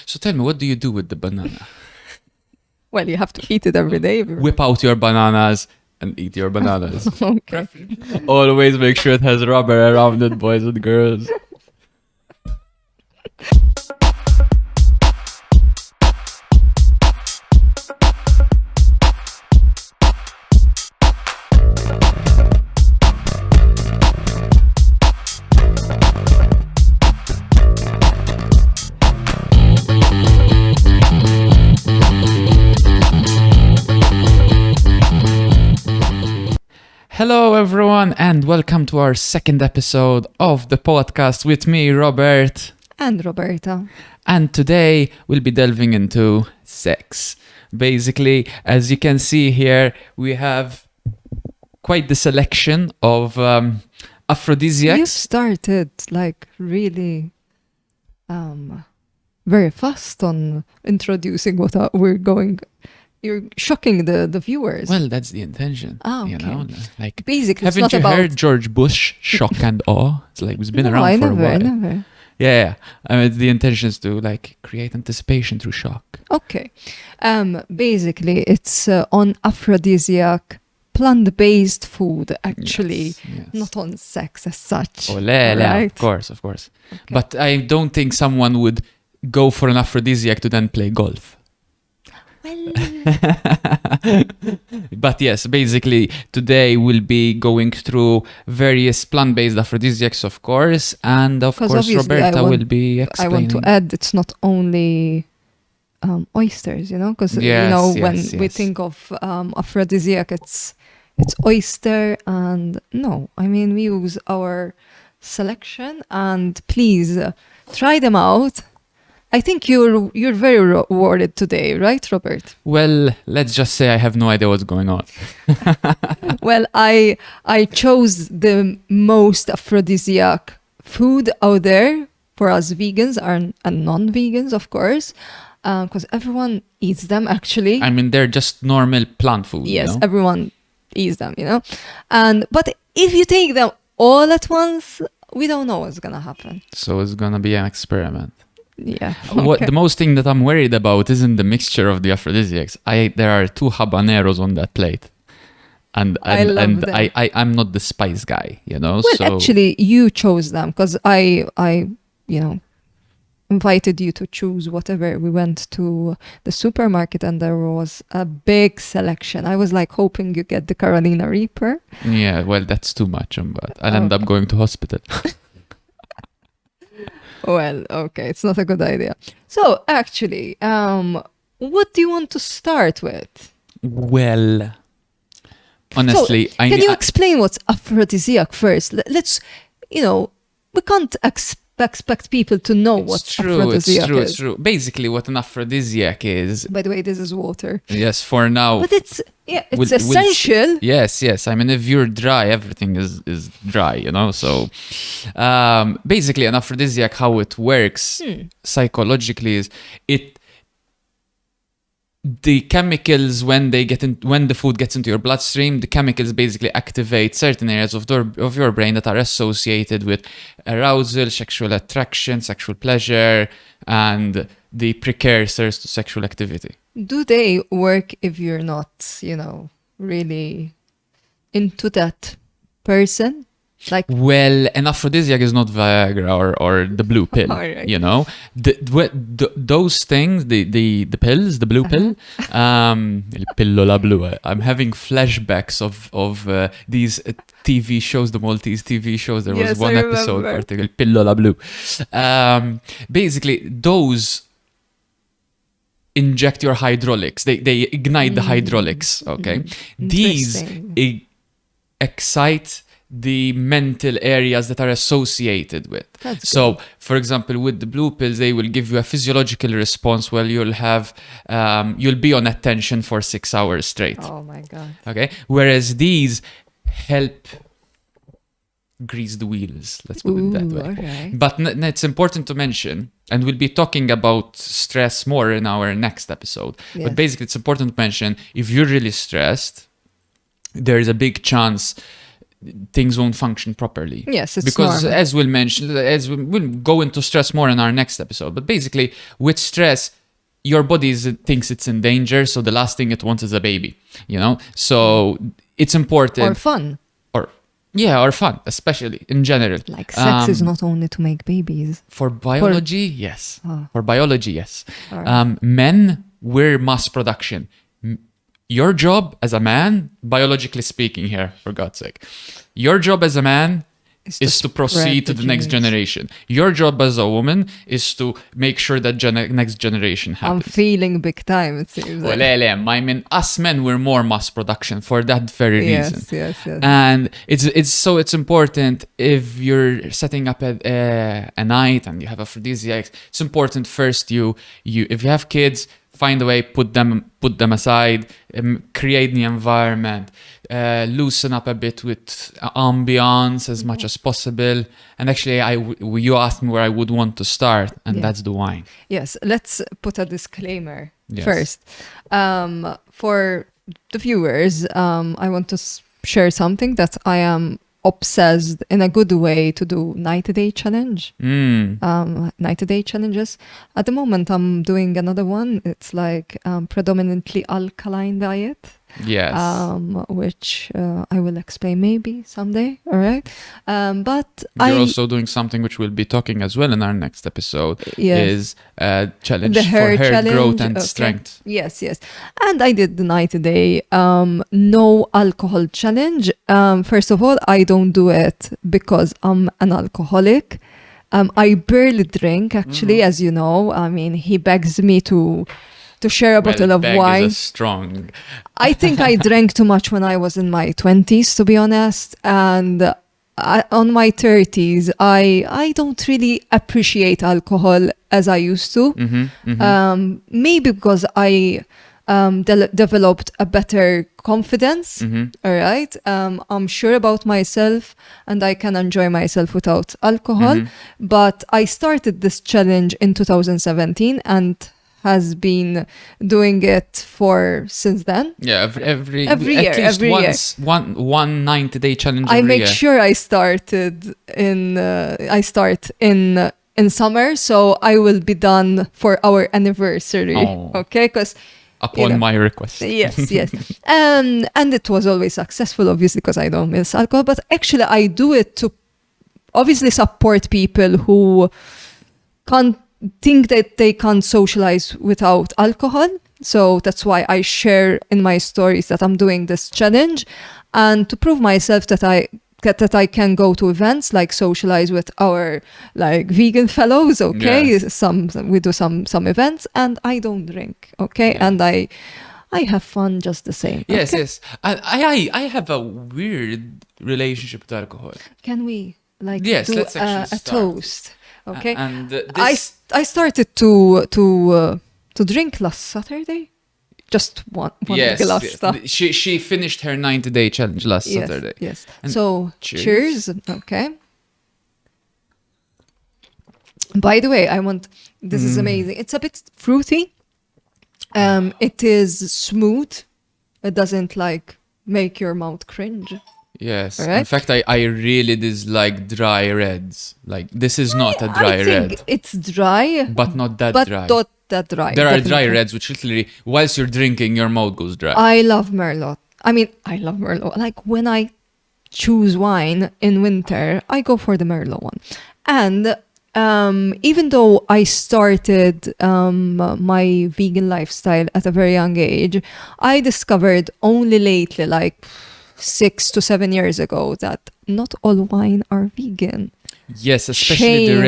So tell me, what do you do with the banana? Well, you have to eat it every day. Whip out your bananas and eat your bananas. Okay. Always make sure it has rubber around it, boys and girls. Hello everyone and welcome to our second episode of the podcast with me, Robert. And Roberta. And today we'll be delving into sex. Basically, as you can see here, we have quite the selection of aphrodisiacs. You started like really very fast on introducing what we're going. You're shocking the viewers. Well, that's the intention. Oh, okay. You know, like basically, haven't it's you not heard George Bush shock and awe? It's like it's been No, around for a while. I never. Yeah. I mean, the intention is to like create anticipation through shock. Okay. Basically, it's on aphrodisiac, plant-based food, actually, Yes. not on sex as such. Of right? course. Okay. But I don't think someone would go for an aphrodisiac to then play golf. Well, But yes, basically today we'll be going through various plant-based aphrodisiacs, of course, and of 'Cause course obviously Roberta will be I explaining. want to add, it's not only oysters, because Yes, when yes, we yes. think of aphrodisiac, it's oyster, and no, I mean we use our selection, and please try them out. I think you're very rewarded today, right, Robert? Well, let's just say I have no idea what's going on. Well, I chose the most aphrodisiac food out there for us vegans and non-vegans, of course, because everyone eats them, actually. I mean, they're just normal plant food. Yes, you know? everyone eats them, but if you take them all at once, we don't know what's gonna happen. So it's gonna be an experiment. Yeah. What okay. the most thing that I'm worried about isn't the mixture of the aphrodisiacs. There are 2 habaneros on that plate, and I love them. I'm not the spice guy, Well, so actually, you chose them because I invited you to choose whatever. We went to the supermarket and there was a big selection. I was like hoping you get the Carolina Reaper. yeah. Well, that's too much, but I'll end up going to hospital. Well, okay, it's not a good idea. So, actually, what do you want to start with? Well, honestly, Can you explain what's aphrodisiac first? Let's, we can't expect people to know what aphrodisiac is. It's true. Basically, what an aphrodisiac is. By the way, this is water. Yes, for now. But it's We'll- essential. Yes. I mean, if you're dry, everything is dry, So, basically, an aphrodisiac, how it works psychologically is the chemicals when the food gets into your bloodstream, the chemicals basically activate certain areas of your brain that are associated with arousal, sexual attraction, sexual pleasure, and the precursors to sexual activity. Do they work if you're not, really into that person? Like, Well, an aphrodisiac is not Viagra or the blue pill, All right. Those things, the pills, the blue pill, il pillola blu. I'm having flashbacks of these TV shows, the Maltese TV shows. There was Yes, one I episode, remember. il pillola blu. Basically, those inject your hydraulics. They ignite the hydraulics, okay? These Interesting. excite the mental areas that are associated with. That's So, for example, with the blue pills, they will give you a physiological response where you'll be on attention for 6 hours straight. Oh my God. Okay? Whereas these help grease the wheels, let's put it that way. Okay. But it's important to mention, and we'll be talking about stress more in our next episode. Yes. But basically, it's important to mention, if you're really stressed, there is a big chance things won't function properly. Yes, it's because normal. as we'll mention, as we'll go into stress more in our next episode. But basically, with stress, your body thinks it's in danger, so the last thing it wants is a baby. So it's important. Or fun. Or fun, especially in general. Like sex is not only to make babies. For biology, yes. Oh. For biology, yes. All right. Men, we're mass production. Your job as a man, biologically speaking here, for God's sake, your job as a man is to proceed to the next generation. Your job as a woman is to make sure that next generation happens. I'm feeling big time, it seems. I mean, us men, we're more mass production for that very reason. Yes. And it's important if you're setting up a night and you have aphrodisiacs. It's important first you if you have kids, find a way, put them aside, create the environment, loosen up a bit with ambience as much as possible. And actually, you asked me where I would want to start, and that's the wine. Yes, let's put a disclaimer Yes. first. For the viewers, I want to share something that I am obsessed in a good way to do 90-day challenge. 90-day challenges. At the moment, I'm doing another one. It's like predominantly alkaline diet. Yes. Which I will explain maybe someday. All right. But You're also doing something which we'll be talking as well in our next episode. Is challenge the hair for hair challenge, growth and strength. Yes. And I did the 90-day no alcohol challenge. First of all, I don't do it because I'm an alcoholic. I barely drink, actually, as you know. I mean, he begs me to share a bottle of wine. Is strong. I think I drank too much when I was in my 20s, to be honest. And on my 30s, I don't really appreciate alcohol as I used to. Maybe because I developed a better confidence. All right. I'm sure about myself and I can enjoy myself without alcohol. But I started this challenge in 2017 and has been doing it since then. Yeah, every year, every year. One 90-day challenge. I make year. sure I start in summer, so I will be done for our anniversary. Okay, because upon my request. Yes. And it was always successful, obviously, because I don't miss alcohol. But actually, I do it to obviously support people who can't think that they can't socialize without alcohol. So that's why I share in my stories that I'm doing this challenge, and to prove myself that I can go to events, like socialize with our like vegan fellows. Okay, yes. We do some events, and I don't drink. Okay, and I have fun just the same. Yes, okay? yes. I have a weird relationship with alcohol. Can we do let's a toast? Okay, and I started to drink last Saturday, just one glass stuff. She finished her 90-day challenge last Saturday. Yes. And so cheers. Okay. By the way, this is amazing. It's a bit fruity. It is smooth. It doesn't make your mouth cringe. Yes. Right? In fact, I really dislike dry reds. Like, this is not a dry I red. think it's dry. But not that dry. But not that dry. There definitely. are dry reds which literally, whilst you're drinking, your mouth goes dry. I love Merlot. I love Merlot. Like, when I choose wine in winter, I go for the Merlot one. And even though I started my vegan lifestyle at a very young age, I discovered only lately, like 6 to 7 years ago, that not all wine are vegan. Yes, especially the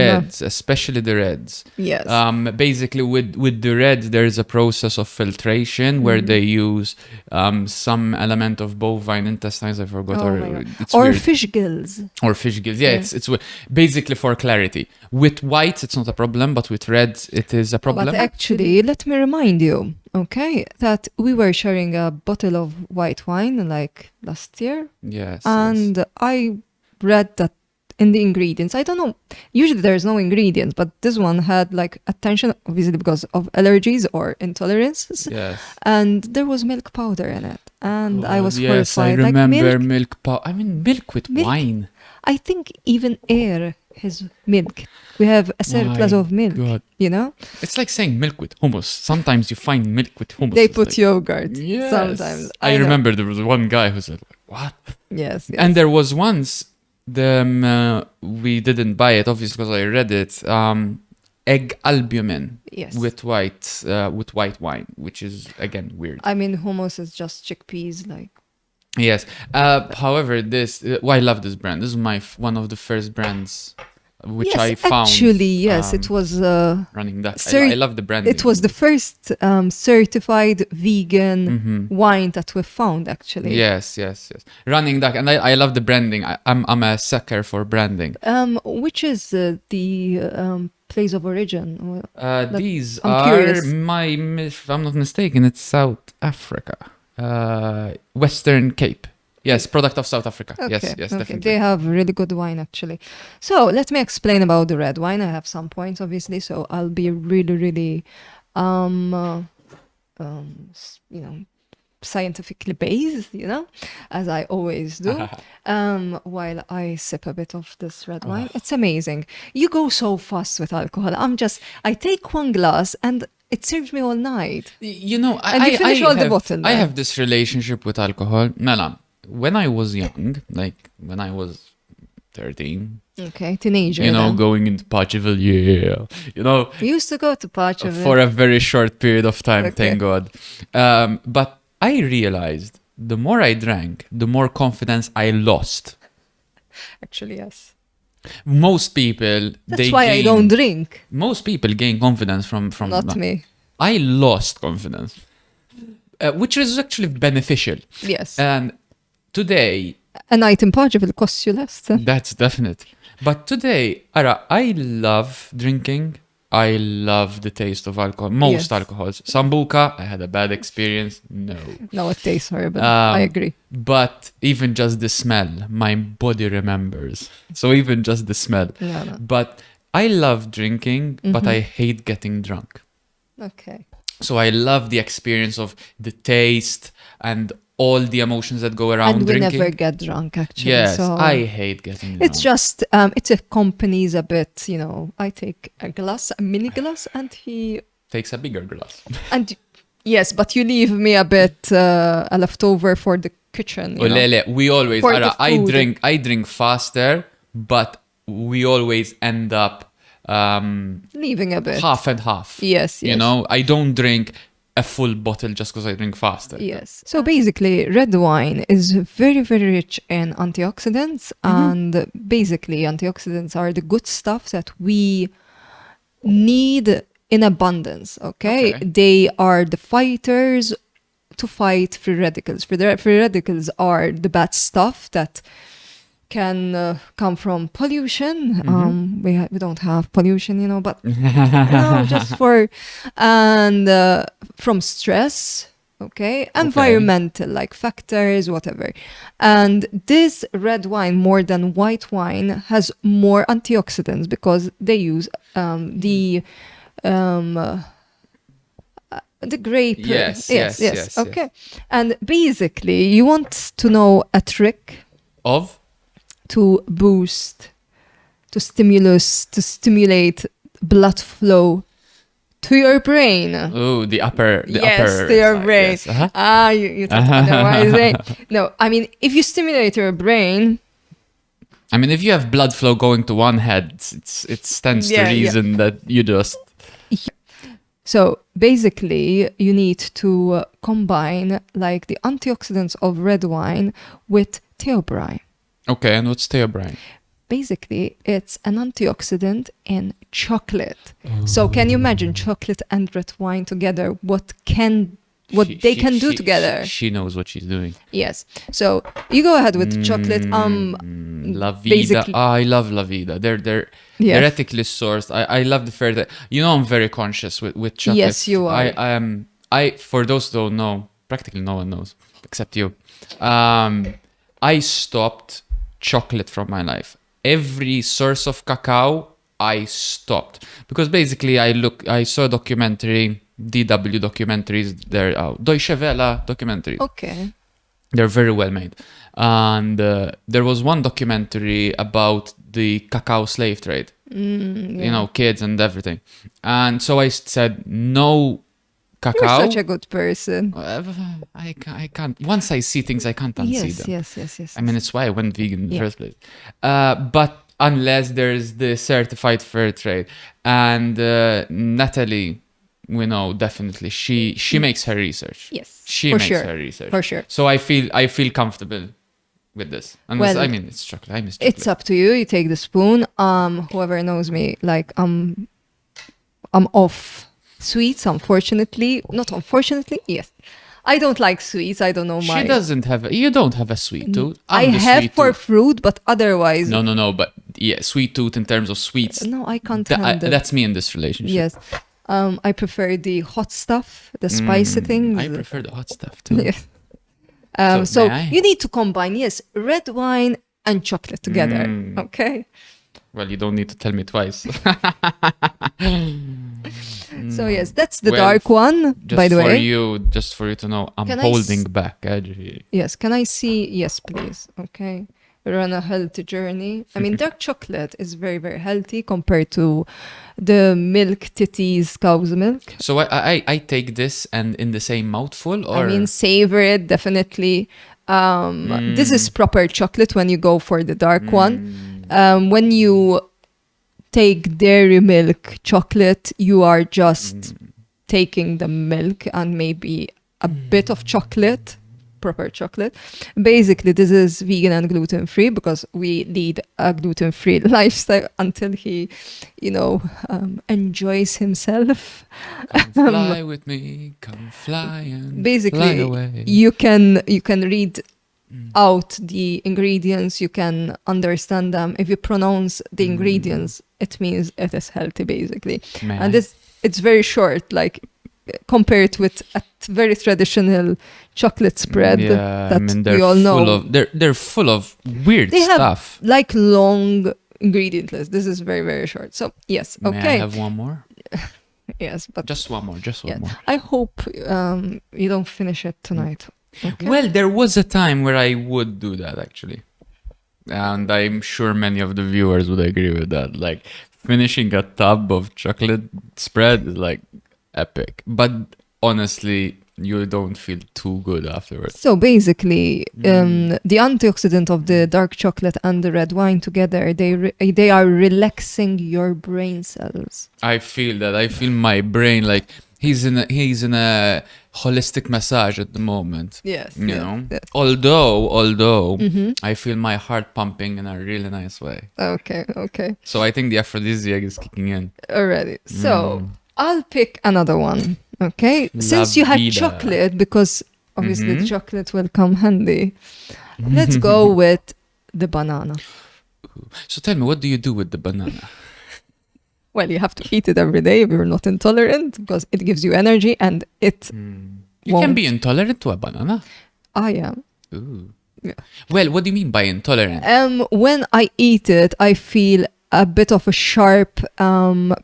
reds. Yes. Basically, with the reds, there is a process of filtration where they use some element of bovine intestines. I forgot. Or fish gills. Or fish gills. Yeah, it's basically for clarity. With whites, it's not a problem, but with reds, it is a problem. But actually, let me remind you, okay, that we were sharing a bottle of white wine like last year. Yes. And I read that in the ingredients, I don't know, usually there's no ingredients, but this one had like attention, obviously because of allergies or intolerances. Yes. And there was milk powder in it. and I was yes, I horrified. remember Like milk powder. I mean, milk with Milk? wine. I think even air has milk. We have a surplus My of milk, God. you know? It's like saying milk with hummus. Sometimes you find milk with hummus. They It's put like, yogurt yes. sometimes. I know. remember there was one guy who said, what? Yes, yes. And there was once, we didn't buy it, obviously, because I read it. Egg albumin Yes. with white wine, which is again weird. I mean, hummus is just chickpeas, like. Yes. However, this I love this brand. This is my one of the first brands which yes, I found. actually, yes, it was. Running that. Cert- I love the brand. It was the first certified vegan Mm-hmm. wine that we found, actually. Yes. Running that, and I love the branding. I'm a sucker for branding. Which is the place of origin? These I'm are curious. if I'm not mistaken, it's South Africa, Western Cape. Yes, product of South Africa. Yes, Okay. definitely. They have really good wine, actually. So let me explain about the red wine. I have some points, obviously, so I'll be really, really, scientifically based, as I always do. While I sip a bit of this red wine, it's amazing. You go so fast with alcohol. I take one glass and it serves me all night. And you finish all the bottle, I then. have this relationship with alcohol. No. When I was young, like when I was 13, Okay, teenager. then. going into Pacheville, yeah. You used to go to Pacheville. For a very short period of time, Okay. thank God. But I realized the more I drank, the more confidence I lost. Actually, yes. Most people, That's why I don't drink. Most people gain confidence from Not me. I lost confidence, which is actually beneficial. Yes. And today, A night in Pacheville costs you less. that's definite. But today, Ara, I love drinking. I love the taste of alcohol. Most Yes. alcohols. Sambuca, I had a bad experience. No. No, it tastes horrible. Um, I agree. But even just the smell, my body remembers. So even just the smell. No. But I love drinking, but Mm-hmm. I hate getting drunk. Okay. So I love the experience of the taste and all the emotions that go around And we drinking. never get drunk, actually. Yes, so I hate getting drunk. it's just, it accompanies a bit, I take a mini glass, and Takes a bigger glass. and yes, but you leave me a bit, a leftover for the kitchen. you know. Lele, we always, For Ara, the food. I drink faster, but we always end up Leaving a bit. half and half. Yes, yes. I don't drink a full bottle just because I drink faster. Yes. So basically, red wine is very, very rich in antioxidants. And basically, antioxidants are the good stuff that we need in abundance. Okay. They are the fighters to fight free radicals. Free radicals are the bad stuff that can come from pollution. We don't have pollution, but just from stress, okay, environmental like factors, whatever. And this red wine, more than white wine, has more antioxidants because they use the grape. Yes. Okay. And basically, you want to know a trick Of? to stimulate blood flow to your brain. Oh, the upper. Yes, to your side, brain. yes, uh-huh. You thought otherwise, right? No, I mean, if you stimulate your brain, I mean, if you have blood flow going to one head, it stands to reason that you just. so basically you need to combine like the antioxidants of red wine with theobrine. Okay, and what's theobrine? Basically, it's an antioxidant in chocolate. So can you imagine chocolate and red wine together? What they can do together? She knows what she's doing. Yes. So you go ahead with chocolate. La Vida. Basically- I love La Vida. They're Yes. ethically sourced. I love the Fairtrade. I'm very conscious with chocolate. Yes, you are. I for those who don't know, practically no one knows except you. I stopped chocolate from my life. Every source of cacao, I stopped because basically I saw a documentary, DW documentaries. There, Deutsche Welle documentaries. Okay. They're very well made. And there was one documentary about the cacao slave trade, kids and everything. And so I said, no cacao. You're such a good person. I can't. Once I see things, I can't unsee them. Yes. I mean, it's why I went vegan in the first place. But unless there's the certified fair trade. And Natalie, we know definitely she makes her research. Yes, she for makes sure. her research. For sure. So I feel comfortable with this. Unless, I mean, it's chocolate. I miss chocolate. It's up to you. You take the spoon. Whoever knows me, like I'm off sweets. Unfortunately, not unfortunately. Yes, I don't like sweets. I don't know my. She doesn't have. You don't have a sweet tooth. I have for fruit, but otherwise. No. But yeah, sweet tooth in terms of sweets. No, I can't handle. That's me in this relationship. Yes. I prefer the hot stuff, the spicy things. I prefer the hot stuff too. Yes. So you need to combine, yes, red wine and chocolate together. Okay. Well, you don't need to tell me twice. So yes, that's the dark one, by the way. Just for you to know, I'm holding back. Actually. Yes, can I see? Yes, please. Okay. We're on a healthy journey. I mean, dark chocolate is very, very healthy compared to the milk titties, cow's milk. So I take this and in the same mouthful, or? I mean, savor it, definitely. This is proper chocolate when you go for the dark one. When you take dairy milk chocolate, you are just taking the milk and maybe a bit of chocolate, proper chocolate. Basically, this is vegan and gluten-free because we lead a gluten-free lifestyle until he, enjoys himself. Come fly with me, come fly and basically, fly away. you can read out the ingredients, you can understand them. If you pronounce the ingredients, it means it is healthy, basically. And it's very short, like compared with a very traditional chocolate spread that we all know. They're full of weird stuff. Have like long ingredient list. This is very, very short. So yes, okay. May I have one more? Yes, but just one more. I hope you don't finish it tonight. Okay. Well, there was a time where I would do that actually, and I'm sure many of the viewers would agree with that. Like finishing a tub of chocolate spread is like epic, but honestly, you don't feel too good afterwards. So basically, the antioxidant of the dark chocolate and the red wine together, they are relaxing your brain cells. I feel that. I feel my brain like he's in a holistic massage at the moment. Yes. You know? Yes. Although I feel my heart pumping in a really nice way. Okay. So I think the aphrodisiac is kicking in. Already. So I'll pick another one. Okay. Since you had chocolate, because obviously the chocolate will come handy. Let's go with the banana. So tell me, what do you do with the banana? Well, you have to eat it every day if you're not intolerant, because it gives you energy and it You can be intolerant to a banana? I am. Ooh. Yeah. Well, what do you mean by intolerant? When I eat it, I feel a bit of a sharp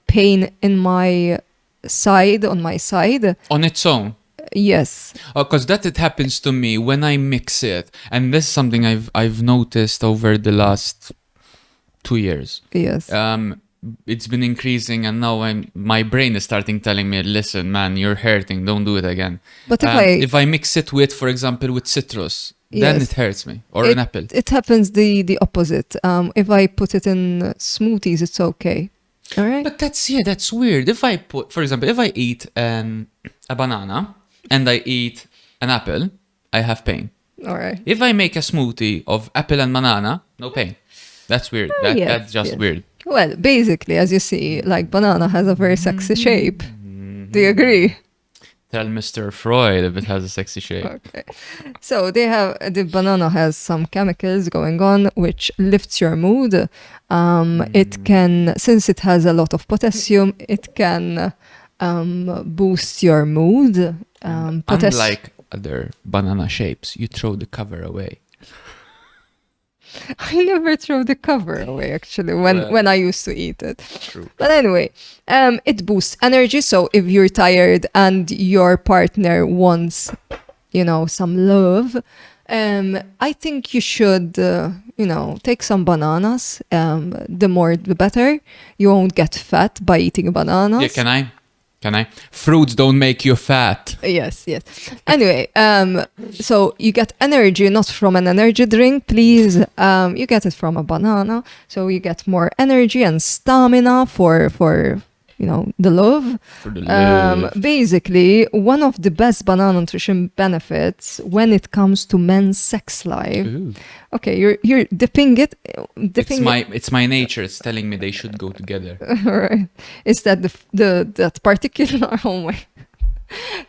pain in my side, on my side. On its own? Yes. Because it happens to me when I mix it. And this is something I've noticed over the last 2 years. Yes. It's been increasing, and now my brain is starting telling me, listen, man, you're hurting, don't do it again. But if I mix it with, for example, with citrus, then it hurts me, or an apple. It happens the opposite. If I put it in smoothies, it's okay. All right. But that's weird. If I put, for example, if I eat a banana and I eat an apple, I have pain. All right. If I make a smoothie of apple and banana, no pain. That's weird. That's just weird. Well, basically, as you see, like banana has a very sexy shape. Do you agree? Tell Mr. Freud if it has a sexy shape. Okay. So the banana has some chemicals going on which lifts your mood. It can, since it has a lot of potassium, it can boost your mood. Unlike other banana shapes, you throw the cover away. I never throw the cover away, actually, when I used to eat it. True. But anyway, it boosts energy. So if you're tired and your partner wants, some love, I think you should, take some bananas. The more, the better. You won't get fat by eating bananas. Yeah, can I? Can I? Fruits don't make you fat. Yes. Anyway, so you get energy not from an energy drink, please. You get it from a banana, so you get more energy and stamina for the love. For the love. Basically, one of the best banana nutrition benefits when it comes to men's sex life. Ooh. Okay, you're dipping it. It's my nature. It's telling me they should go together. Right. Is that that particular? Oh my.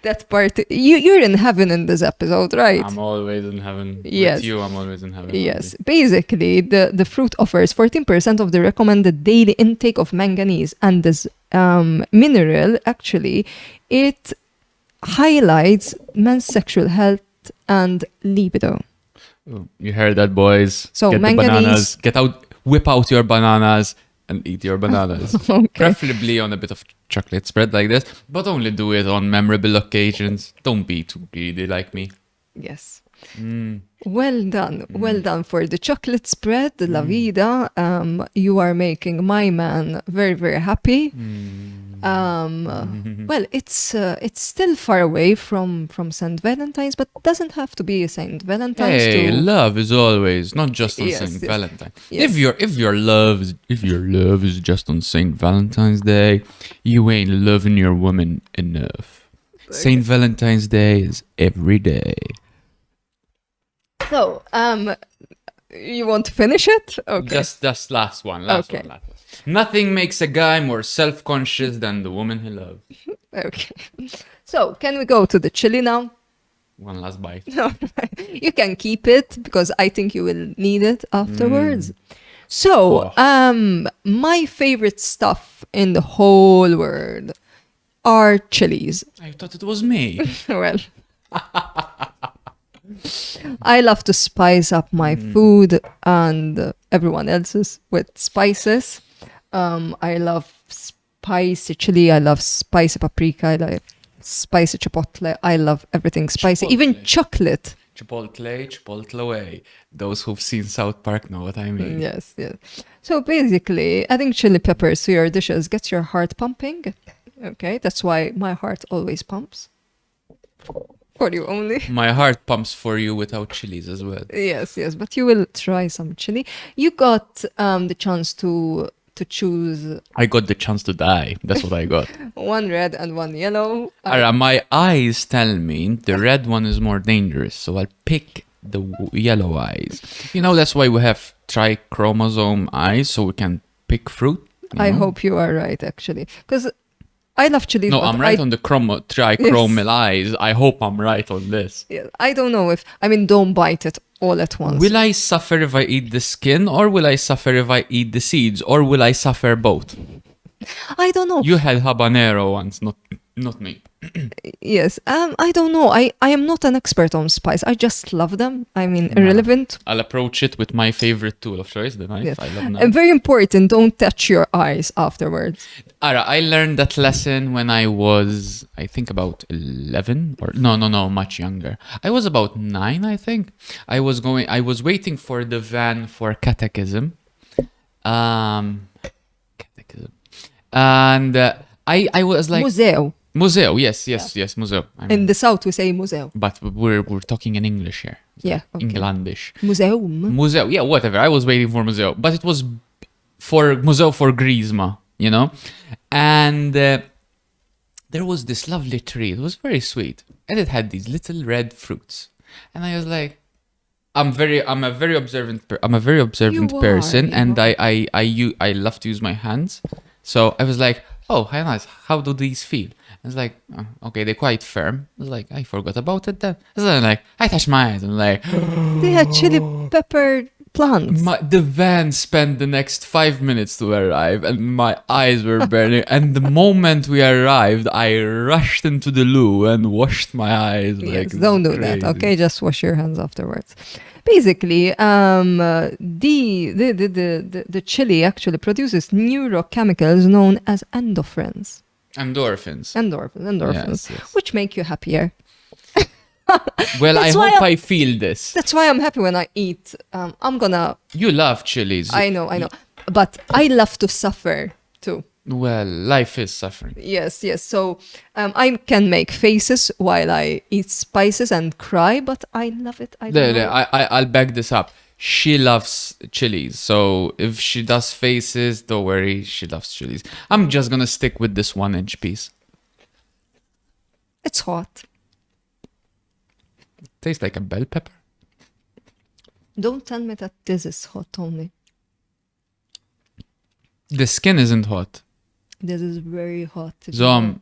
That part. You're in heaven in this episode, right? I'm always in heaven. Yes. With you, I'm always in heaven. Yes. Basically, the fruit offers 14% of the recommended daily intake of manganese, and this mineral, actually, it highlights men's sexual health and libido. Oh, you heard that, boys. So Get manganese. the bananas. Whip out your bananas and eat your bananas. Okay. Preferably on a bit of chocolate spread like this, but only do it on memorable occasions. Don't be too greedy like me. Yes. Mm. Well done for the chocolate spread, La Vida. You are making my man very, very happy. Well, it's still far away from Saint Valentine's, but doesn't have to be a Saint Valentine's. Hey, love is always not just on Yes, Saint yes. Valentine. Yes. If your love is just on Saint Valentine's Day, you ain't loving your woman enough. Saint Valentine's Day is every day. So, you want to finish it? Okay. Just last one. Okay. Nothing makes a guy more self-conscious than the woman he loves. Okay. So, can we go to the chili now? One last bite. No, you can keep it because I think you will need it afterwards. So, my favorite stuff in the whole world are chilies. I thought it was me. Well, I love to spice up my food and everyone else's with spices. I love spicy chili. I love spicy paprika. I love spicy chipotle. I love everything spicy. Chipotle. Even chocolate. Chipotle away. Those who've seen South Park know what I mean. Yes. So basically, adding chili peppers to your dishes gets your heart pumping. Okay, that's why my heart always pumps. For you only. My heart pumps for you without chilies as well. Yes, but you will try some chili. You got the chance to choose I got the chance to die. That's what I got. one red and one yellow. My eyes tell me the red one is more dangerous, so I'll pick the yellow eyes. That's why we have trichromosome eyes, so we can pick fruit. I hope you are right, actually, because I love chili. No, but I'm right on the trichromal eyes. I hope I'm right on this. Yeah, I don't know don't bite it all at once. Will I suffer if I eat the skin, or will I suffer if I eat the seeds, or will I suffer both? I don't know. You had habanero once, not me. Yes, I don't know. I am not an expert on spice. I just love them. Irrelevant. I'll approach it with my favorite tool of choice, the knife. Yes. I love knife. And very important, don't touch your eyes afterwards. I learned that lesson when I was, I think, about 11 or no, much younger. I was about 9, I think. I was waiting for the van for catechism. And I was like... Museo. Yes, museo. In the south we say museo. But we're talking in English here. Yeah. Okay. Englandish. Museum. Museo, yeah, whatever. I was waiting for museo. But it was museo for Grisma, And there was this lovely tree. It was very sweet. And it had these little red fruits. And I was like, I'm a very observant You person, are, and I love to use my hands. So I was like, oh, how nice. How do these feel? I was like, oh, okay, they're quite firm. I was like, I forgot about it then. So then I touched my eyes and They had chili pepper plants. the van spent the next 5 minutes to arrive, and my eyes were burning. And the moment we arrived, I rushed into the loo and washed my eyes. Yes, don't do that, okay? Just wash your hands afterwards. Basically, the chili actually produces neurochemicals known as endorphins. Endorphins. Endorphins, Yes. which make you happier. Well, I That's why hope I feel this. That's why I'm happy when I eat. I'm gonna. You love chilies. I know. But I love to suffer too. Well, life is suffering. Yes. So I can make faces while I eat spices and cry, but I love it. I don't know. I'll back this up. She loves chilies, so if she does faces, don't worry, she loves chilies. I'm just gonna stick with this 1-inch piece. It's hot. Tastes like a bell pepper. Don't tell me that this is hot only. The skin isn't hot. This is very hot. Zom,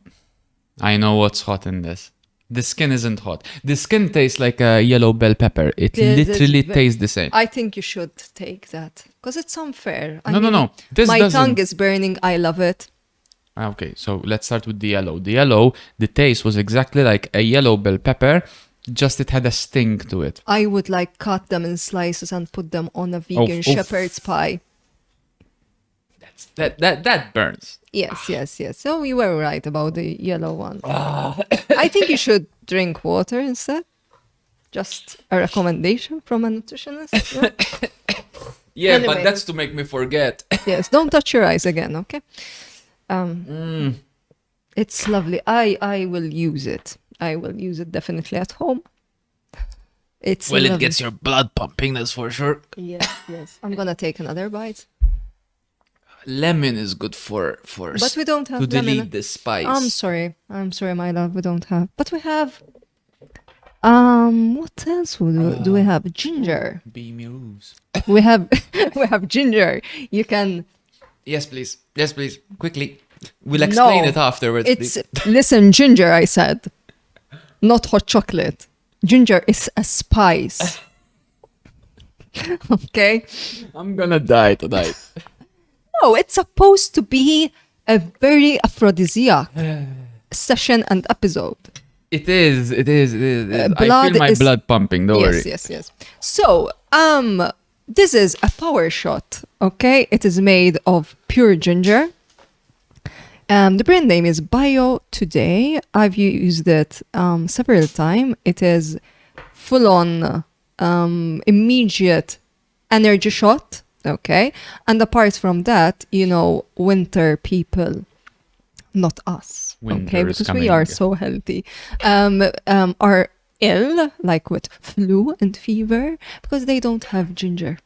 I know what's hot in this. The skin isn't hot. The skin tastes like a yellow bell pepper. It This is literally ve- tastes the same. I think you should take that because it's unfair. No. This my doesn't. tongue is burning. I love it. Okay, so let's start with the yellow. The yellow, the taste was exactly like a yellow bell pepper, just it had a sting to it. I would like cut them in slices and put them on a vegan Oof. shepherd's pie. That burns. Yes. So you were right about the yellow one. I think you should drink water instead. Just a recommendation from a nutritionist. Yeah? Yeah, Anyway. but that's to make me forget. Yes, don't touch your eyes again, okay? It's lovely. I will use it. I will use it definitely at home. It's Well, lovely. it gets your blood pumping, that's for sure. Yes. I'm gonna take another bite. Lemon is good for But we don't have to delete lemon. the spice. I'm sorry, my love. We don't have. But we have. What else do we have? Ginger. Beamy roofs. We have ginger. You can. Yes, please. Quickly. We'll explain No, it afterwards. It's listen, ginger. I said, not hot chocolate. Ginger is a spice. Okay. I'm gonna die tonight. No, it's supposed to be a very aphrodisiac session and episode. It is. I Blood feel my is- blood pumping. Don't worry. Yes. So, this is a power shot. Okay, it is made of pure ginger. The brand name is Bio Today. I've used it several times. It is full on immediate energy shot. Okay, and apart from that, winter people, not us. Winter okay, is because we coming. are so healthy. Are ill, like with flu and fever, because they don't have ginger.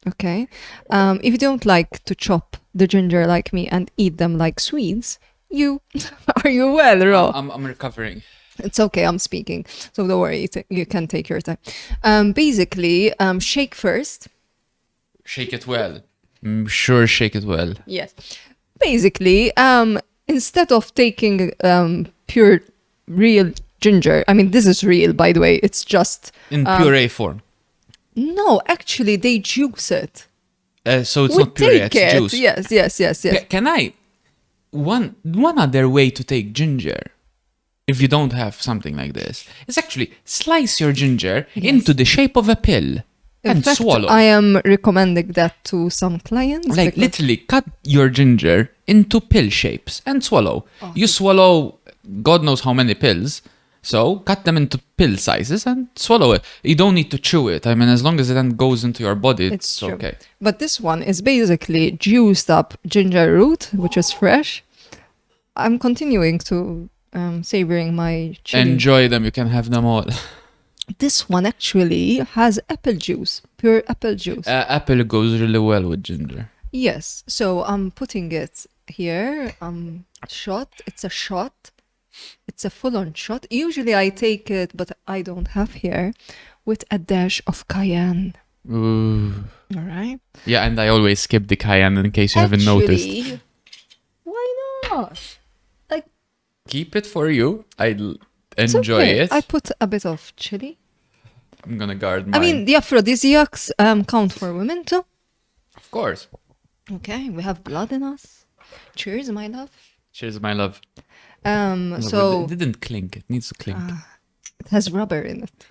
Okay, if you don't like to chop the ginger like me and eat them like Swedes, are you well, Ro? I'm recovering. It's okay, I'm speaking, so don't worry. You can take your time. Basically, shake first. Shake it well. Sure, shake it well. Yes. Basically, instead of taking pure, real ginger, I mean, this is real, by the way. It's just In puree form. no. Actually, they juice it. So it's We not puree, take it's it. juice. Yes. Can I? One other way to take ginger, if you don't have something like this, is actually slice your ginger into the shape of a pill In and fact, swallow. I am recommending that to some clients. Like because- literally cut your ginger into pill shapes and swallow. You swallow God knows how many pills. So cut them into pill sizes and swallow it. You don't need to chew it. I mean, as long as it then goes into your body, it's true. okay. But this one is basically juiced up ginger root, which is fresh. I'm continuing to savoring my chili. Enjoy them. You can have them all. This one actually has apple juice, pure apple juice. Apple goes really well with ginger. Yes. So I'm putting it here. Shot. It's a shot. It's a full-on shot. Usually I take it, but I don't have here, with a dash of cayenne. Ooh. All right. Yeah, and I always skip the cayenne in case you haven't noticed. Actually, why not? Like, Keep it for you. I'll it's enjoy okay. it. I put a bit of chili. I'm gonna guard mine. I mean, the aphrodisiacs count for women too. of course. Okay, we have blood in us. Cheers, my love. Cheers, my love. So It didn't clink. It needs to clink. it has rubber in it.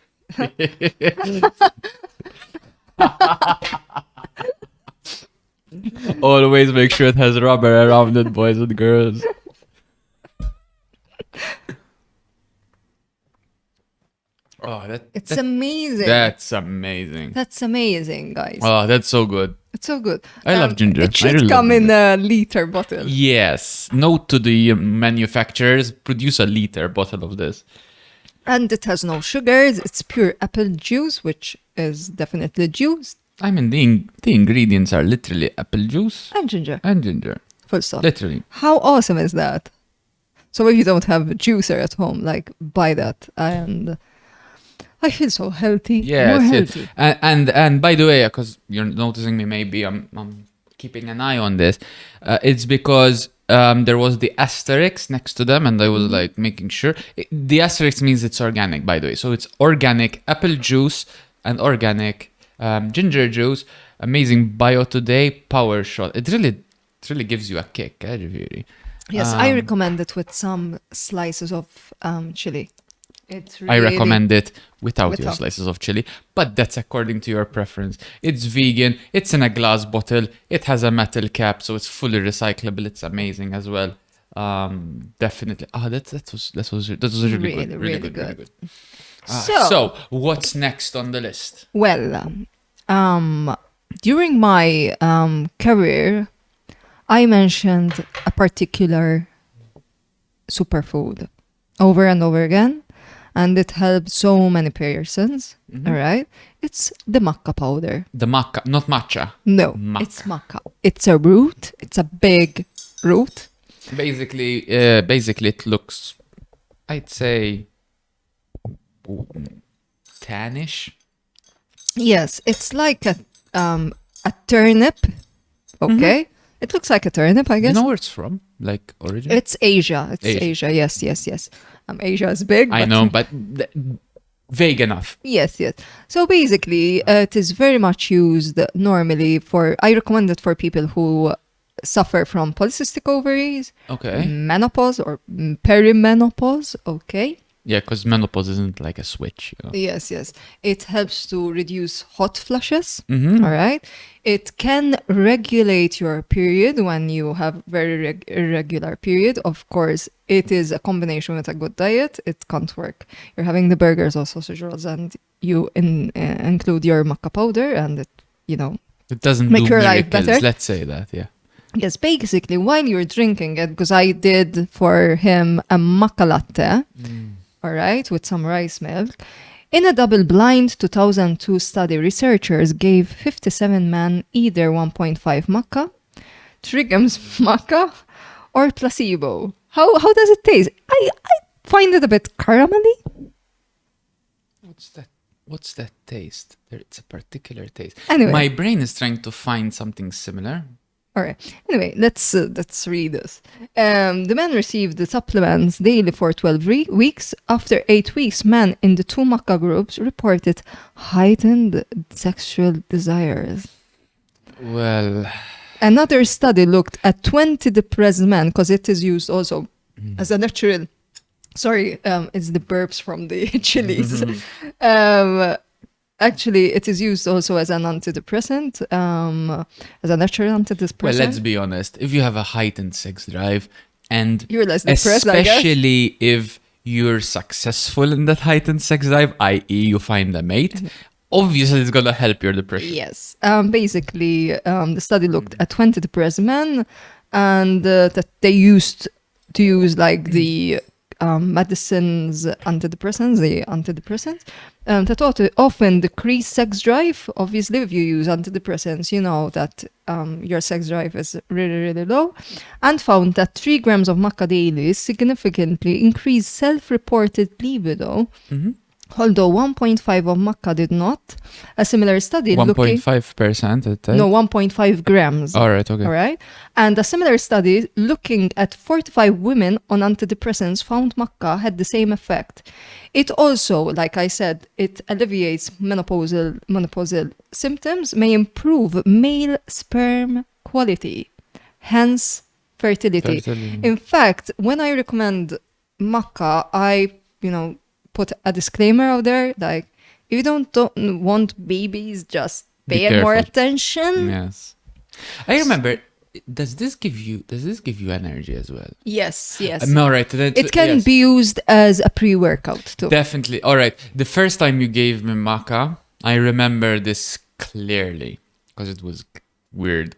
Always make sure it has rubber around it, boys and girls. Oh, It's amazing. That's amazing. That's amazing, guys. Oh, that's so good. It's so good. I love ginger. It I should really love come in ginger. a liter bottle. Yes. Note to the manufacturers: produce a liter bottle of this. And it has no sugars. It's pure apple juice, which is definitely juice I mean, the ingredients are literally apple juice and ginger. and ginger. Full stop. Literally. How awesome is that? So if you don't have a juicer at home, like buy that. And I feel so healthy. Yes, More yes. healthy. And by the way, because you're noticing me, maybe I'm keeping an eye on this. It's because there was the asterisk next to them, and I was like making sure. The asterisk means it's organic, by the way. So it's organic apple juice and organic ginger juice. Amazing bio today power shot. It really gives you a kick, really. Yes, I recommend it with some slices of chili. It's really, I recommend it without your Without. slices of chili, but that's according to your preference. It's vegan, it's in a glass bottle, it has a metal cap, so it's fully recyclable. It's amazing as well. Definitely. That was really good. Really good. Really good. So, what's next on the list? Well, during my career, I mentioned a particular superfood over and over again, and it helped so many persons. All right, it's the Makka powder. The maca, not matcha. No, Makka. it's Makka. It's a root. It's a big root. Basically, it looks, I'd say, tannish. Yes, it's like a turnip. Okay, it looks like a turnip, I You guess. know where it's from? Like origin? It's Asia. It's Asia. Asia. Yes. Asia is big. I but- know, but vague enough. Yes. So basically, it is very much used normally for. I recommend it for people who suffer from polycystic ovaries, Okay. menopause or perimenopause. Okay. Yeah, because menopause isn't like a switch. You know? Yes. It helps to reduce hot flushes. Mhm. All right. It can regulate your period when you have very irregular period. Of course, it is a combination with a good diet. It can't work. You're having the burgers or sausage rolls, and you include your Makka powder, and it, It doesn't Make do your life miracles. better. Let's say that. Yeah. yes, basically while you're drinking it, because I did for him a Makka latte. All right, with some rice milk. In a double-blind 2002 study, researchers gave 57 men either 1.5 maca, 3 grams maca, or placebo. How does it taste? I find it a bit caramelly. What's that taste? It's a particular taste. Anyway. My brain is trying to find something similar. All right. Anyway, let's read this. The men received the supplements daily for 12 weeks. After 8 weeks, men in the 2 maca groups reported heightened sexual desires. Well, Another study looked at 20 depressed men, because it is used also as a natural. Sorry, it's the burps from the chilies. Actually, it is used also as an antidepressant, as a natural antidepressant. well, let's be honest. If you have a heightened sex drive, and You're less depressed, I guess. especially if you're successful in that heightened sex drive, i.e., you find a mate, obviously it's gonna help your depression. Yes. Basically, the study looked at 20 depressed men, and that they used to use like the medicines, antidepressants, that often decrease sex drive. Obviously, if you use antidepressants, you know that your sex drive is really, really low, and found that 3 grams of maca daily significantly increased self-reported libido. Although 1.5 of maca did not. A similar study looking 1.5%. no 1.5 grams. All right. Okay. All right. And a similar study looking at 45 women on antidepressants found maca had the same effect. It also, like I said, it alleviates menopausal symptoms, may improve male sperm quality, hence fertility. In fact, when I recommend maca, I, put a disclaimer out there, like, if you don't want babies, just Be pay more careful. attention. Yes. I remember does this give you energy as well? Yes, yes. All right. Then, It can yes, be used as a pre-workout too. definitely. All right. The first time you gave me maca, I remember this clearly because it was weird.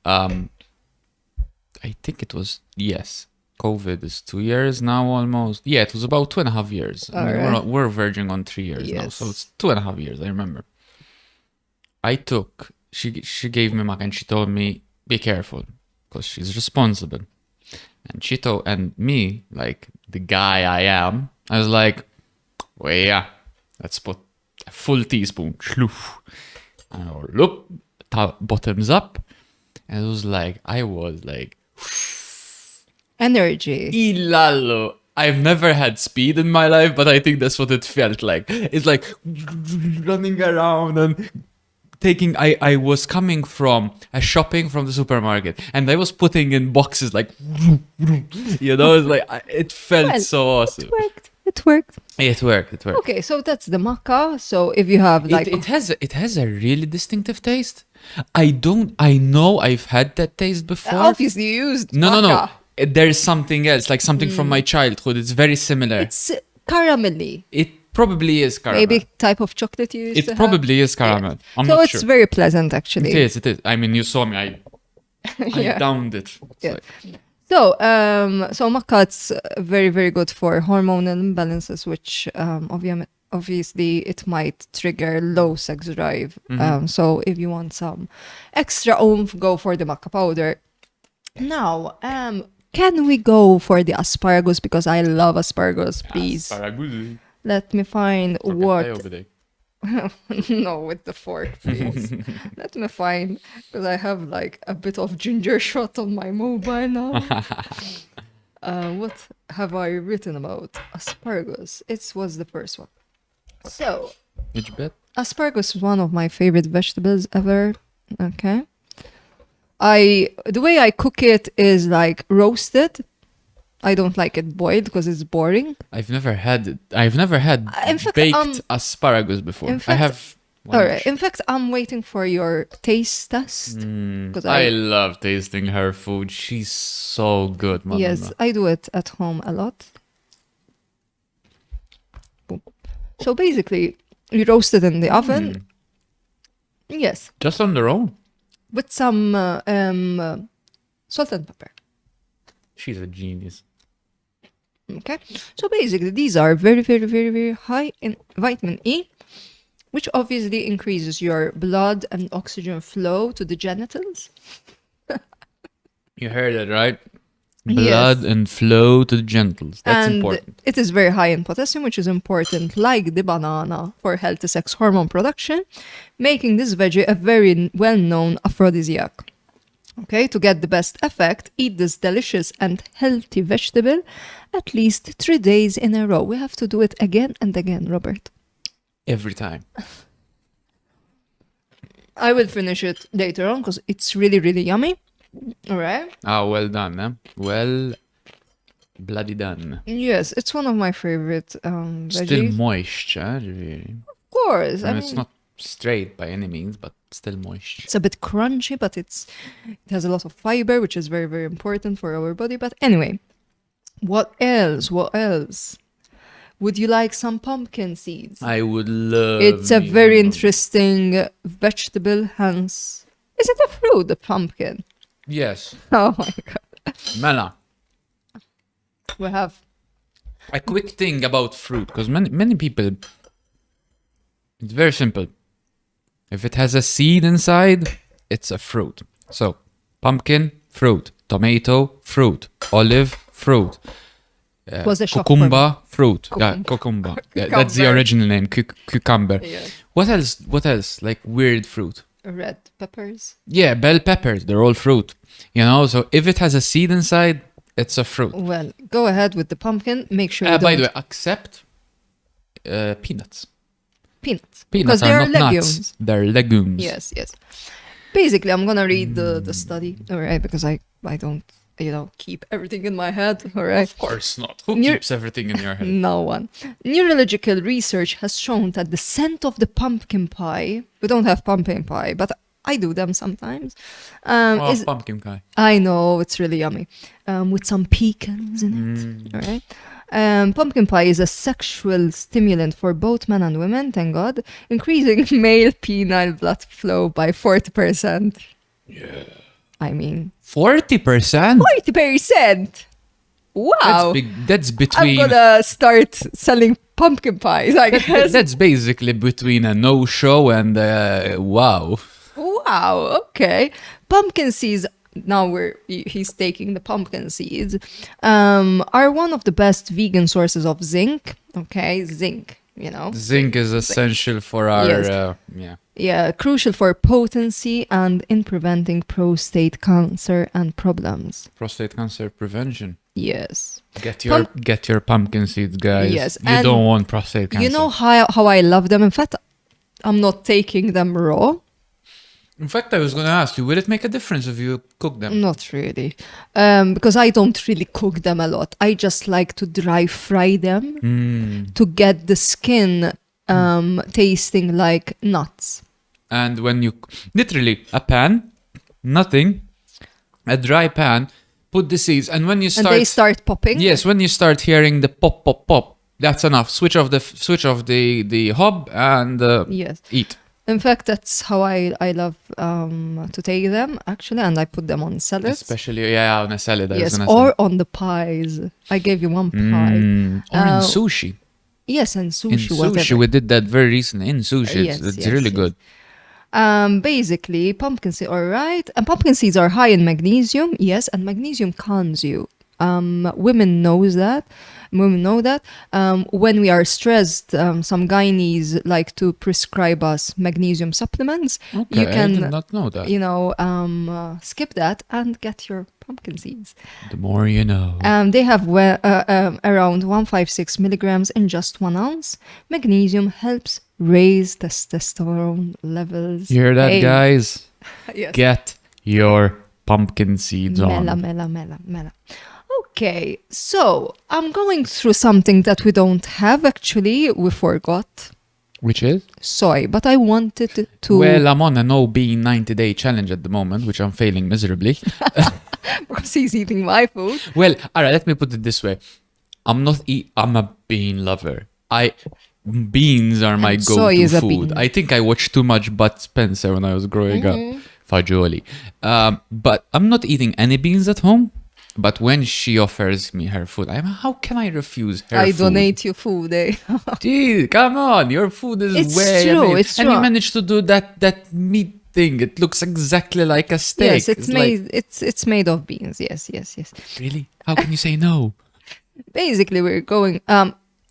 I think it was, yes. COVID is 2 years now almost. Yeah, it was about 2.5 years. I mean, Alright. we're verging on 3 years now. So Yes. it's 2.5 years, I remember. She gave me maca and she told me, be careful, because she's responsible. And and me, like the guy I am, I was like, well, yeah, let's put a full teaspoon. Schloof. And I go, look, bottoms up. And I was like, Energy. Ilalo. I've never had speed in my life, but I think that's what it felt like. It's like running around and taking. I was coming from a shopping from the supermarket, and I was putting in boxes like, it's like it felt Well, so awesome. It worked. It worked. It worked. Okay, so that's the maca. So if you have like It has a really distinctive taste. I know I've had that taste before. obviously you used No. maca. There's something else, like something from my childhood. It's very similar. It's caramelly. It probably is caramel. Maybe type of chocolate you used to It probably is caramel. I'm so not it's sure. very pleasant actually. It is. I mean, you saw me. I Yeah. downed it. It's Yeah. like- So maca, it's very, very good for hormonal imbalances, which obviously it might trigger low sex drive. So if you want some extra oomph, go for the maca powder. Now, can we go for the asparagus? Because I love asparagus, please. Asparagus. Let me find Okay, what. stay over there. No, with the fork, please. Let me find, because I have like a bit of ginger shot on my mobile now. What have I written about? Asparagus. It was the first one. So, Which bit? asparagus is one of my favorite vegetables ever. Okay. The way I cook it is like roasted. I don't like it boiled because it's boring. I've never had In fact, baked asparagus before. in I fact- have. one All right. dish. In fact, I'm waiting for your taste test. Because I love tasting her food. She's so good, yes, mother. I do it at home a lot. Boom. So basically, you roast it in the oven. Yes, Just on their own. with some salt and pepper. She's a genius. Okay. So basically, these are very, very, very, very high in vitamin E, which obviously increases your blood and oxygen flow to the genitals. You heard it, right? Yes. Blood and flow to the genitals. That's and important. it is very high in potassium, which is important, like the banana, for healthy sex hormone production, making this veggie a very well-known aphrodisiac. Okay, to get the best effect, eat this delicious and healthy vegetable at least 3 days in a row. We have to do it again and again, Robert. Every time. I will finish it later on because it's really, really yummy. All right. Ah, well done, eh? Well, bloody done. Yes, it's one of my favorite Still veggies. moist, eh? Really. Of course. I And mean, it's not straight by any means, but still moist. it's a bit crunchy, but it has a lot of fiber, which is very, very important for our body. But anyway, what else? What else? Would you like some pumpkin seeds? I would love. It's a me very some- interesting vegetable, hence. Is it a fruit, the pumpkin? Yes, Oh my god. Mela. We have. A quick thing about fruit, because many people. It's very simple. If it has a seed inside, it's a fruit. So, pumpkin, fruit. Tomato, fruit. Olive, fruit. Was a shock for Cucumber, fruit. Yeah, Cucumber. cucumber. Yeah, that's the Cucumber. original name, cucumber. Yes. What else? What else? Like weird fruit. Red peppers. Yeah, bell peppers. They're all fruit. You know, so if it has a seed inside, it's a fruit. Well, go ahead with the pumpkin. Make sure you By don't the way, accept peanuts. peanuts. Peanuts because are they not are nuts. legumes. They're legumes. Yes, yes. Basically, I'm gonna read the study, all right? Because I don't, keep everything in my head, all right? Of course not. Who You're- keeps everything in your head? No one. Neurological research has shown that the scent of the pumpkin pie, we don't have pumpkin pie, but I do them sometimes. Pumpkin pie. I know, it's really yummy. With some pecans in it. All right. Pumpkin pie is a sexual stimulant for both men and women, thank God, increasing male penile blood flow by 40%. Yeah. I mean, 40%? 40%! Wow. That's big. That's between. I'm gonna start selling pumpkin pies, I guess. That's basically between a no-show and wow. Wow, okay. Pumpkin seeds, now he's taking the pumpkin seeds, are one of the best vegan sources of zinc. Okay, zinc, you know. Zinc is essential for our, Yes. yeah. Yeah, crucial for potency and in preventing prostate cancer and problems. Prostate cancer prevention. Yes. Get your pumpkin seeds, guys. Yes, You and don't want prostate cancer. You know how I love them? In fact, I'm not taking them raw. In fact, I was going to ask you, will it make a difference if you cook them? Not really. Because I don't really cook them a lot. I just like to dry fry them to get the skin tasting like nuts. And when you, literally, a pan, nothing, a dry pan, put the seeds, and when you start... And they start popping? Yes, when you start hearing the pop, pop, pop, that's enough. Switch off the hob and Yes. eat. In fact, that's how I love to take them, actually, and I put them on salads. Especially, on a salad. Yes, or on the pies. I gave you one pie. Or in sushi. Yes, and sushi, whatever. Sushi, we did that very recently. In sushi, Yes, it's yes, really yes. good. Basically, pumpkin seeds, all right. And pumpkin seeds are high in magnesium, yes, and magnesium calms you. Women know that. When we are stressed, some gynaes like to prescribe us magnesium supplements. Okay, You can, I did not know that. skip that and get your pumpkin seeds. The more you know. They have around 156 milligrams in just 1 ounce. Magnesium helps raise testosterone levels. You hear that, Hey. guys? Yes. Get your pumpkin seeds on. Mela. Okay, so I'm going through something that we don't have actually. We forgot Which is? soy, but I wanted to. Well, I'm on a no bean 90-day challenge at the moment, which I'm failing miserably. because he's eating my food. Well, all right, let me put it this way. I'm a bean lover. Beans are my And soy go-to is a food. bean. I think I watched too much Bud Spencer when I was growing up. Fagioli. But I'm not eating any beans at home. But when she offers me her food, how can I refuse her I food? donate you food, eh? Dude, come on. Your food is It's way true, amazing. it's And true. you managed to do that meat thing. It looks exactly like a steak. Yes, it's like, made. It's made of beans. Yes. really? How can you say no? Basically, we're going.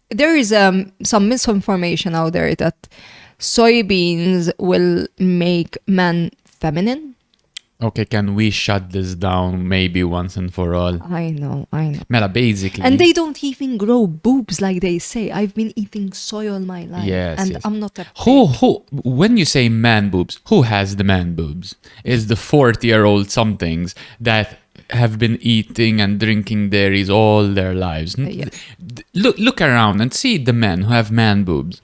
There is some misinformation out there that soybeans will make men feminine. Okay, can we shut this down maybe once and for all? I know. Mela, basically. And they don't even grow boobs like they say. I've been eating soy all my life. Yes, And yes. I'm not a Who, when you say man boobs, who has the man boobs? Is the 40-year-old somethings that have been eating and drinking dairies all their lives. Yes. Look around and see the men who have man boobs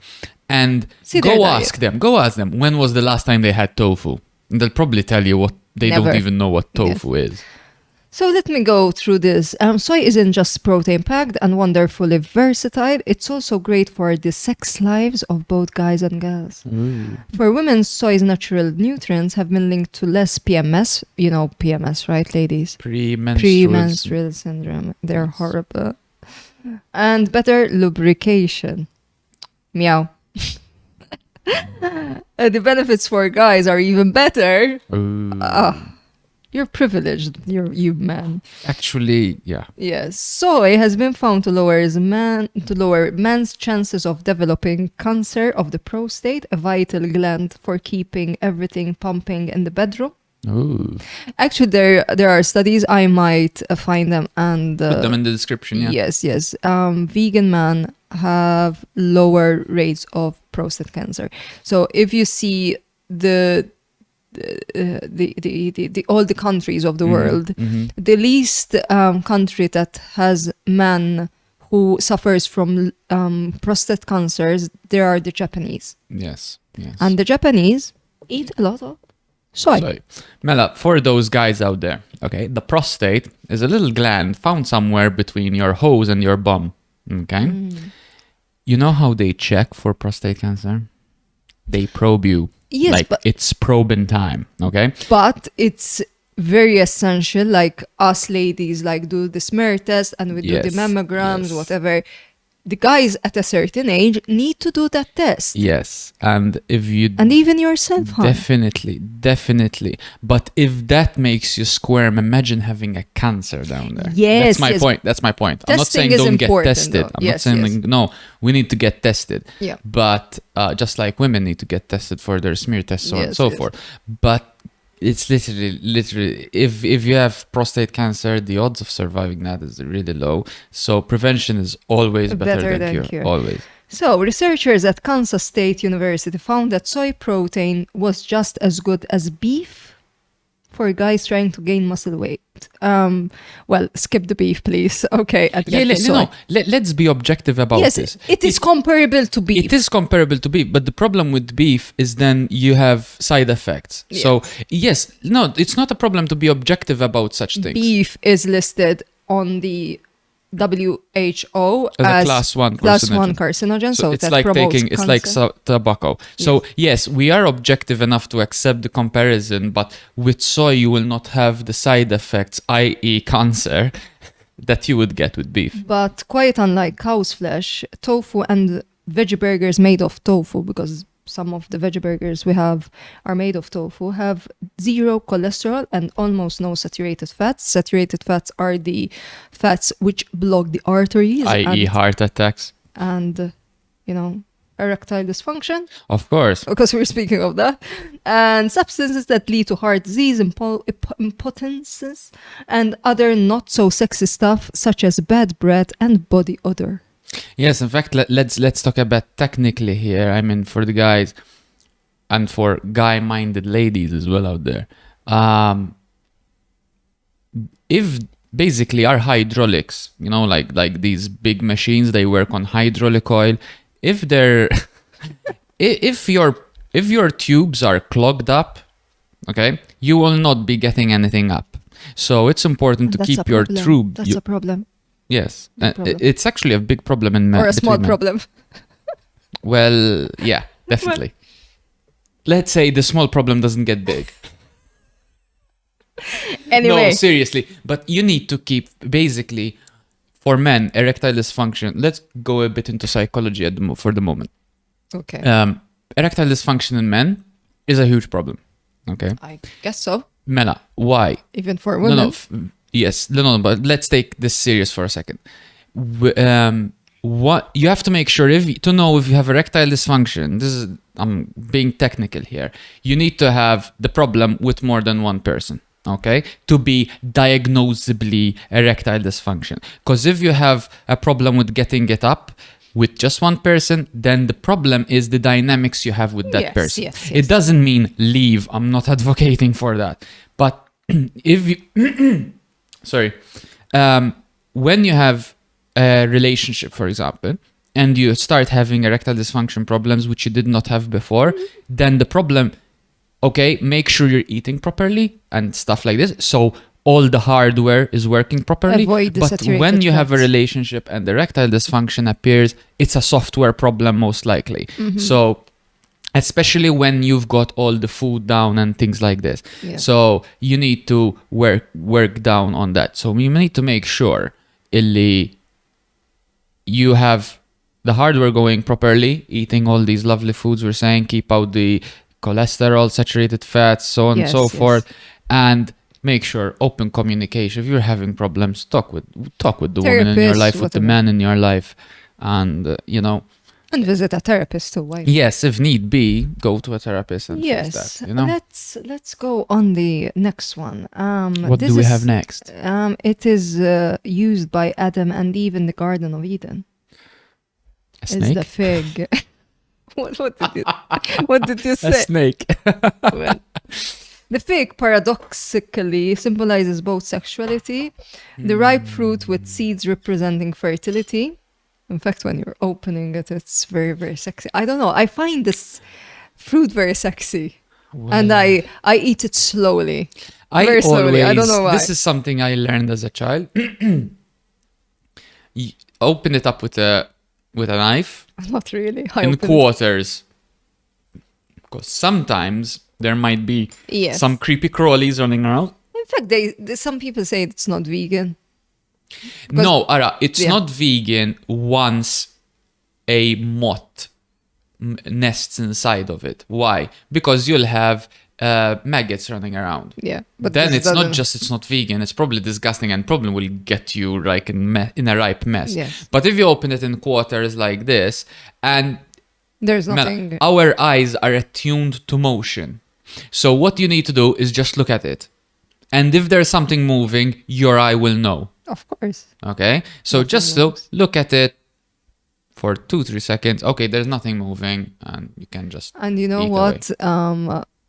and See their go diet. ask them when was the last time they had tofu. And they'll probably tell you what they Never. don't even know what tofu is. So let me go through this. Soy isn't just protein-packed and wonderfully versatile. It's also great for the sex lives of both guys and girls. For women, soy's natural nutrients have been linked to less PMS. You know PMS, right, ladies? Premenstrual syndrome. They're horrible. And better lubrication. Meow. The benefits for guys are even better. You're privileged, you man. Actually, yeah. Yes, soy has been found to lower men's chances of developing cancer of the prostate, a vital gland for keeping everything pumping in the bedroom. Ooh. Actually, there are studies. I might find them and Put them in the description, yeah. Yes. Vegan men have lower rates of prostate cancer. So if you see all the countries of the world, the least country that has men who suffers from prostate cancers, there are the Japanese. Yes. And the Japanese eat a lot of Soy. Mela, for those guys out there, okay, the prostate is a little gland found somewhere between your hose and your bum, okay? You know how they check for prostate cancer? They probe you. Yes, like but- it's probing time, okay? But it's very essential, like us ladies like do the smear test and we do the Yes, mammograms, yes. whatever. The guys at a certain age need to do that test. Yes, and if you And even yourself, huh? definitely. But if that makes you squirm, imagine having a cancer down there. Yes, that's my yes. point. That's my point. I'm not Testing saying is don't get important, tested. though. I'm Yes, not saying yes. no. We need to get tested. Yeah. But just like women need to get tested for their smear tests, so on and Yes, so yes. forth. But it's literally, if you have prostate cancer, the odds of surviving that is really low. So prevention is always better than cure. Always. So, researchers at Kansas State University found that soy protein was just as good as beef for guys trying to gain muscle weight. Well, skip the beef, please. Okay, and get the soy. Let's be objective about Yes, this. it is comparable to beef. It is comparable to beef, but the problem with beef is then you have side effects. Yes. So, yes, no, it's not a problem to be objective about such things. Beef is listed on the WHO As a class 1 carcinogen. So it's that like promotes taking, it's like cancer. tobacco. So yes, we are objective enough to accept the comparison, but with soy you will not have the side effects, i.e. cancer, that you would get with beef. But quite unlike cow's flesh, tofu and veggie burgers made of tofu, because some of the veggie burgers we have are made of tofu, have zero cholesterol and almost no saturated fats. Saturated fats are the fats which block the arteries, i.e. heart attacks. and erectile dysfunction, Of course. because we're speaking of that, and substances that lead to heart disease, impotences, and other not so sexy stuff such as bad breath and body odor. Yes, in fact, let's talk about technically here. I mean, for the guys and for guy-minded ladies as well out there. If basically our hydraulics, like these big machines, they work on hydraulic oil. If they're if your tubes are clogged up, okay, you will not be getting anything up. So it's important to That's keep a your problem. tube. That's a problem. Yes, Big problem. it's actually a big problem in men. Or a small between men. problem. Well, yeah, definitely. Let's say the small problem doesn't get big. Anyway. No, seriously. But you need to keep, basically, for men, erectile dysfunction. Let's go a bit into psychology for the moment. Okay. Erectile dysfunction in men is a huge problem. Okay. I guess so. Mela, why? Even for women. Yes, no, but let's take this serious for a second. What you have to make sure to know if you have erectile dysfunction. This is I'm being technical here. You need to have the problem with more than one person, okay, to be diagnosably erectile dysfunction. Because if you have a problem with getting it up with just one person, then the problem is the dynamics you have with that person. Yes. It doesn't mean leave. I'm not advocating for that. But if you when you have a relationship, for example, and you start having erectile dysfunction problems which you did not have before, then the problem, okay, make sure you're eating properly and stuff like this. So all the hardware is working properly. Avoid the but saturated when you have a fats. relationship and erectile dysfunction appears, it's a software problem most likely. So especially when you've got all the food down and things like this. Yeah. So you need to work down on that. So you need to make sure you have the hardware going properly, eating all these lovely foods we're saying, keep out the cholesterol, saturated fats, so on and so forth, and make sure open communication. If you're having problems, talk with the woman in your Therapist, life, with the whatever. man in your life, and And visit a therapist too. Why? yes, if need be, go to a therapist and fix Yes. that. Let's go on the next one. What this do we is- have next? It is used by Adam and Eve in the Garden of Eden. A It's snake? the fig. what did you A say? snake. Well, the fig paradoxically symbolizes both sexuality, the ripe fruit with seeds representing fertility. In fact, when you're opening it, it's very, very sexy. I don't know. I find this fruit very sexy. And I eat it slowly. Very slowly. I don't know why. This is something I learned as a child. You open it up with a knife Not really. in quarters. Because sometimes there might be Yes. some creepy crawlies running around. In fact, some people say it's not vegan. No, Ara, it's Yeah. not vegan once a moth nests inside of it. Why? Because you'll have maggots running around. Yeah. But Then this it's not doesn't- just it's not vegan, it's probably disgusting and probably will get you like in a ripe mess. Yes. But if you open it in quarters like this, and There's man, nothing. our eyes are attuned to motion. So what you need to do is just look at it. And if there's something moving, your eye will know. Of course. Okay? So Nothing just look at it for 2-3 seconds. Okay, there's nothing moving, and you can just And you know eat what?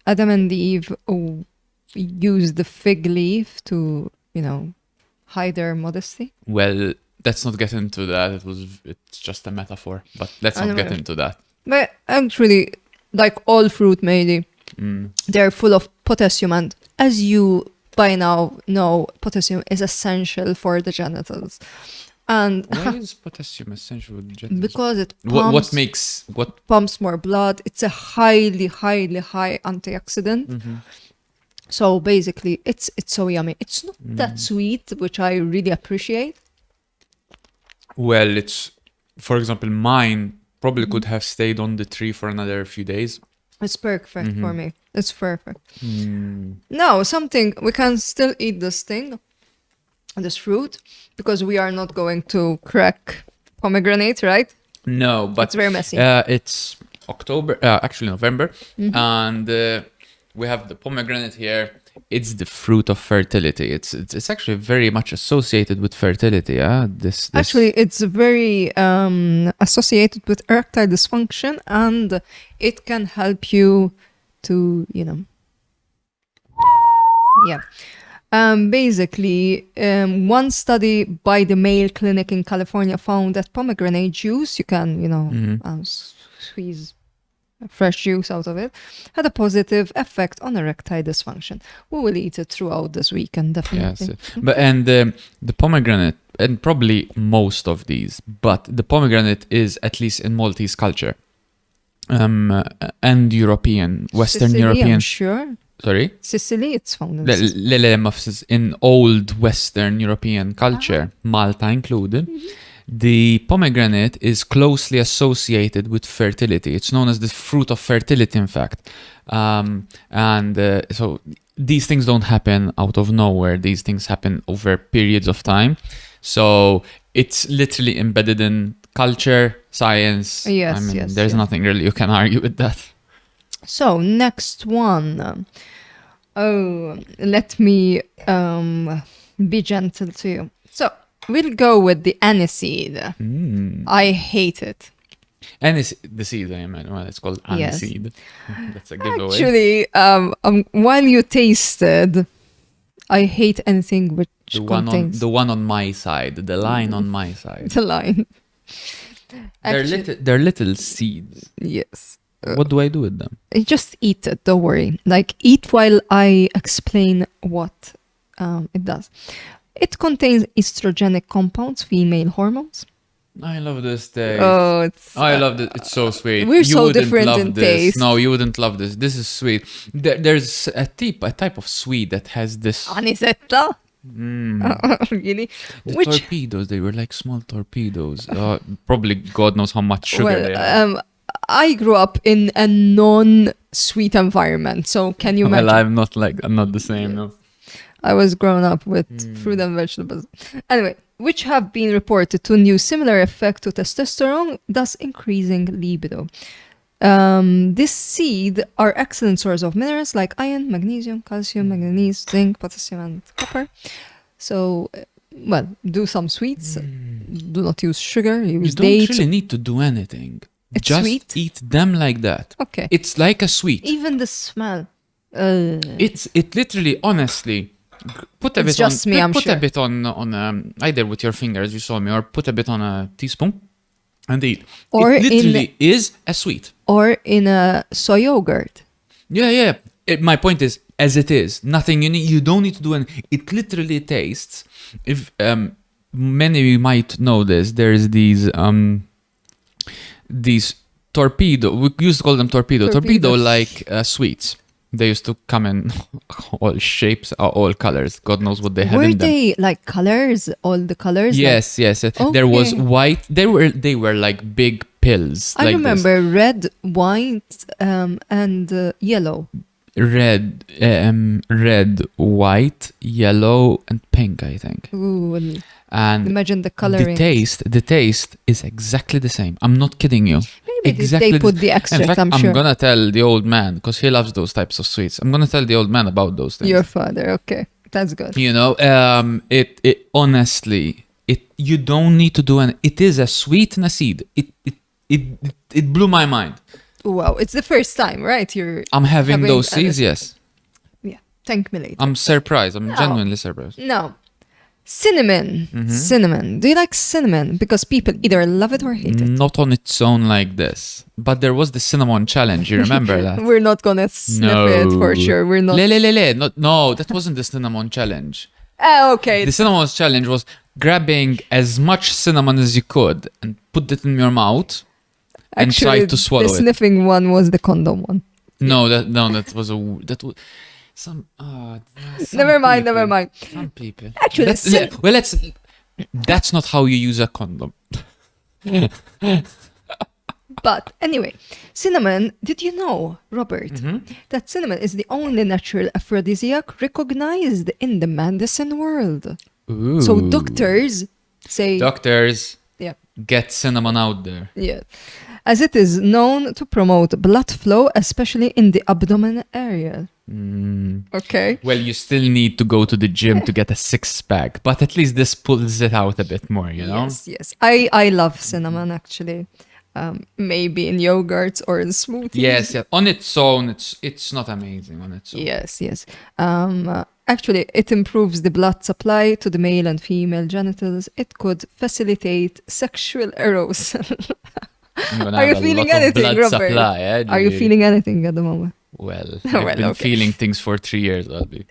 Adam and Eve used the fig leaf to, hide their modesty. Well, let's not get into that. It's just a metaphor, but let's I not know. get into that. But actually, like all fruit, maybe, they're full of potassium. And as you by now know, potassium is essential for the genitals. And Why is potassium essential with genitals? because it what pumps more blood, it's a highly, highly high antioxidant. So basically, it's so yummy. It's not that sweet, which I really appreciate. Well, it's, for example, mine probably could have stayed on the tree for another few days. It's perfect for me. It's perfect. Now, we can still eat this fruit, because we are not going to crack pomegranate, right? No, but It's very messy. It's November, and we have the pomegranate here. It's the fruit of fertility. It's actually very much associated with fertility. This Actually, it's very associated with erectile dysfunction, and it can help you to, basically, one study by the Mayo Clinic in California found that pomegranate juice, you can, squeeze fresh juice out of it, had a positive effect on erectile dysfunction. We will eat it throughout this weekend, definitely. Yes, but the pomegranate, and probably most of these, but the pomegranate is, at least in Maltese culture, and European, Western Sicily, European. I'm sure. Sorry. Sicily, it's found in Sicily. In old Western European culture, Malta included, the pomegranate is closely associated with fertility. It's known as the fruit of fertility, in fact. So these things don't happen out of nowhere. These things happen over periods of time. So it's literally embedded in culture, science. Yes, There's yes. nothing really you can argue with that. So, next one. Let me be gentle to you. So, we'll go with the aniseed. I hate it. The seed, I mean, well, it's called Yes. aniseed. That's a giveaway. Actually, while you tasted, I hate anything which contains The one on my side, the line on my side. the line. They're little seeds. Yes. What do I do with them? Just eat it, don't worry. Like, eat while I explain what it does. It contains estrogenic compounds, female hormones. I love this taste. Oh, I love it. It's so sweet. We're You so wouldn't different love in this. taste. No, you wouldn't love this. This is sweet. There's a type of sweet that has this. Anisetta? Really? The torpedoes, they were like small torpedoes. Probably God knows how much sugar they have. I grew up in a non-sweet environment, so can you imagine? Well, I'm not the same. No. I was grown up with fruit and vegetables. Anyway, which have been reported to induce similar effect to testosterone, thus increasing libido. This seed are excellent source of minerals like iron, magnesium, calcium, manganese, zinc, potassium, and copper. So, do some sweets. Do not use sugar. Use You don't dates. really need to do anything. It's Just sweet? eat them like that. Okay. It's like a sweet. Even the smell. It literally, honestly, put a It's bit just on. me, I'm put sure. a bit on either with your fingers, you saw me, or put a bit on a teaspoon and eat. Or it in- literally is a sweet. Or in a soy yogurt. Yeah. My point is, as it is, nothing you don't need to do, and it literally tastes. If many of you might know this, there's these torpedo. We used to call them torpedo like sweets. They used to come in all shapes, all colors. God knows what they had in them. Were they like colors? All the colors? Yes, yes. There was white. They were like big pills. I like remember red, white, and yellow. Red, white, yellow, and pink, I think. Ooh, And imagine the coloring. The taste is exactly the same. I'm not kidding you. Maybe they put the extras, In fact, I'm sure. I'm gonna tell the old man, because he loves those types of sweets. I'm gonna tell the old man about those things. Your father, okay. That's good. You know, it honestly, you don't need to do an. It is a sweet and a seed. It blew my mind. Wow, it's the first time, right? I'm having those an- seeds, yes. Yeah, thank me later. I'm surprised. I'm No. genuinely surprised. Now, cinnamon. Mm-hmm. Cinnamon. Do you like cinnamon? Because people either love it or hate it. Not on its own like this. But there was the cinnamon challenge. You remember that? We're not gonna sniff it for sure. We're not. No, that wasn't the cinnamon challenge. Oh, okay. The cinnamon challenge was grabbing as much cinnamon as you could and put it in your mouth and try to swallow the it. sniffing one was the condom one. No, that was some. Never mind. Some people. Actually, That's not how you use a condom. But anyway, cinnamon, did you know, Robert, that cinnamon is the only natural aphrodisiac recognized in the medicine world? Ooh. So doctors say... Yeah. Get cinnamon out there. Yeah. As it is known to promote blood flow, especially in the abdomen area. Okay. Well, you still need to go to the gym to get a six-pack, but at least this pulls it out a bit more, you know? Yes. I love cinnamon, actually. Maybe in yogurts or in smoothies. Yes. On its own, it's not amazing on its own. Yes. Actually, it improves the blood supply to the male and female genitals. It could facilitate sexual arousal. Are you feeling anything, Robert? Are you feeling anything at the moment? Well, I've been feeling things for 3 years, I'll be.